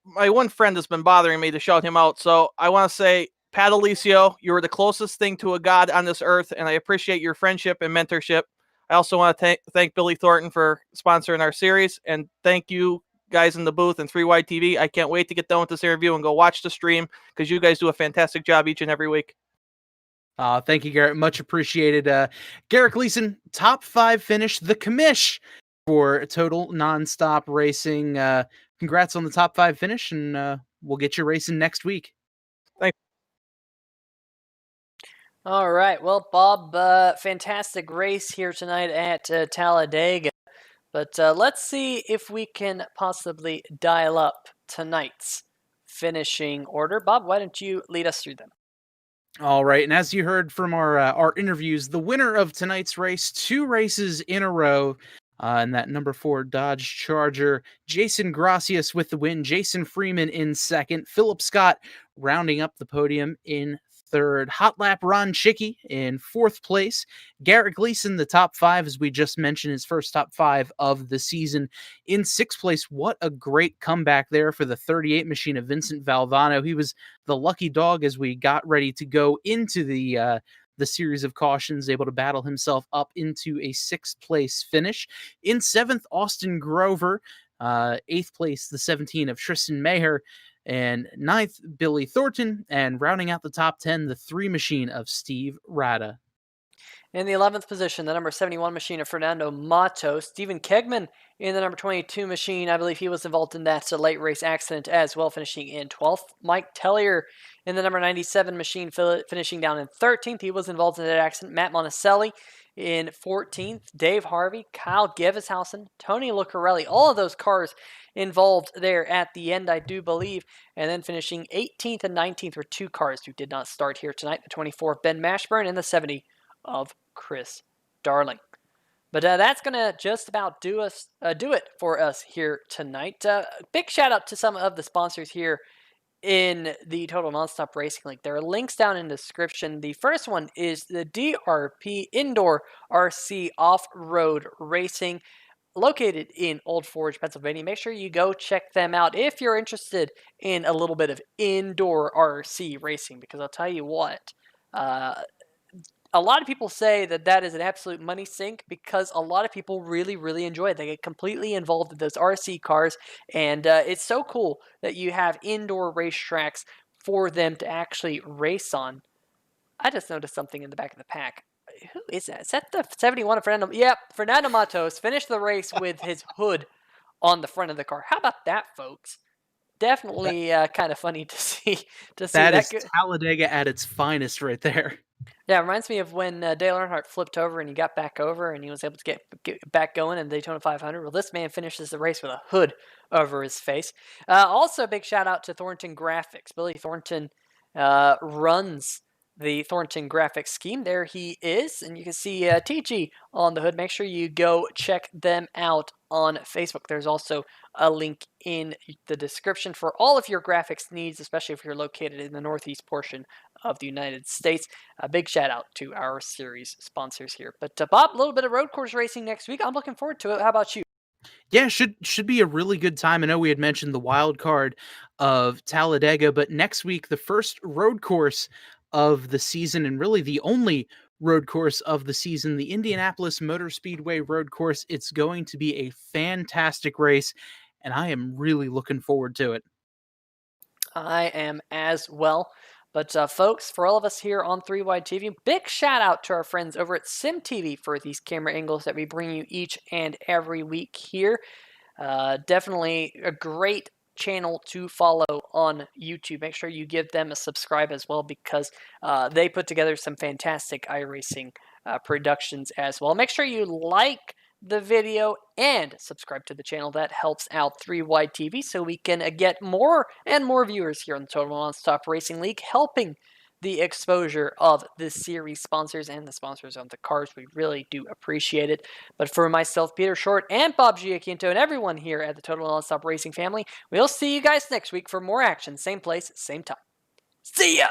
My one friend has been bothering me to shout him out. So I want to say, Pat Alicio, you were the closest thing to a god on this earth, and I appreciate your friendship and mentorship. I also want to thank Billy Thornton for sponsoring our series, and thank you guys in the booth and 3Y TV. I can't wait to get done with this interview and go watch the stream because you guys do a fantastic job each and every week. Thank you, Garrett. Much appreciated. Garrett Gleason, top 5 finish, the commish for Total Nonstop Racing. Congrats on the top 5 finish, and we'll get you racing next week. Thanks. All right. Well, Bob, fantastic race here tonight at Talladega. But let's see if we can possibly dial up tonight's finishing order. Bob, why don't you lead us through them? All right, and as you heard from our interviews, the winner of tonight's race, 2 races in a row, and that number 4 Dodge Charger, Jason Gracias with the win, Jason Freeman in second, Philip Scott rounding up the podium in third, Hot Lap Ron Chicky in 4th place, Garrett Gleason, the top 5, as we just mentioned, his first top 5 of the season, in 6th place. What a great comeback there for the 38 machine of Vincent Valvano. He was the lucky dog as we got ready to go into the series of cautions, able to battle himself up into a 6th place finish. In 7th, Austin Grover, 8th place, the 17 of Tristan Maher, and 9th, Billy Thornton, and rounding out the top 10, the 3 machine of Steve Rada. In the 11th position, the number 71 machine of Fernando Mato. Stephen Kegman in the number 22 machine. I believe he was involved in that late race accident as well, finishing in 12th. Mike Tellier in the number 97 machine, finishing down in 13th. He was involved in that accident. Matt Monticelli in 14th. Dave Harvey, Kyle Geveshausen, Tony Lucarelli. All of those cars involved there at the end, I do believe. And then finishing 18th and 19th were 2 cars who did not start here tonight. The 24 of Ben Mashburn and the 70 of Chris Darling. But that's going to just about do it for us here tonight. Big shout out to some of the sponsors here in the Total Nonstop Racing League. There are links down in the description. The first one is the DRP Indoor RC Off-Road Racing, located in Old Forge, Pennsylvania. Make sure you go check them out if you're interested in a little bit of indoor RC racing, because I'll tell you what, a lot of people say that is an absolute money sink because a lot of people really, really enjoy it. They get completely involved in those RC cars, and it's so cool that you have indoor racetracks for them to actually race on. I just noticed something in the back of the pack. Who is that? Is that the 71 of Fernando? Yep, Fernando Matos finished the race with his hood on the front of the car. How about that, folks? Definitely kind of funny to see. That is Talladega at its finest right there. Yeah, it reminds me of when Dale Earnhardt flipped over and he got back over and he was able to get back going in the Daytona 500. Well, this man finishes the race with a hood over his face. Also, a big shout out to Thornton Graphix. Billy Thornton runs the Thornton Graphix scheme. There he is, and you can see TG on the hood. Make sure you go check them out on Facebook. There's also a link in the description for all of your graphics needs, especially if you're located in the northeast portion of the United States. A big shout out to our series sponsors here. But Bob, a little bit of road course racing next week. I'm looking forward to it. How about you? Yeah, should be a really good time. I know we had mentioned the wild card of Talladega, but next week, the first road course of the season, and really the only road course of the season, the Indianapolis Motor Speedway road course. It's going to be a fantastic race, and I am really looking forward to it. I am as well. But folks, for all of us here on 3Y TV, big shout out to our friends over at SimTV for these camera angles that we bring you each and every week here. Definitely a great channel to follow on YouTube. Make sure you give them a subscribe as well, because they put together some fantastic iRacing productions as well. Make sure you like the video and subscribe to the channel. That helps out 3Y TV so we can get more and more viewers here on the Total Nonstop Racing League, helping the exposure of the series sponsors and the sponsors of the cars. We really do appreciate it. But for myself, Peter Short, and Bob Giaquinto, and everyone here at the Total Nonstop Racing family, we'll see you guys next week for more action. Same place, same time. See ya!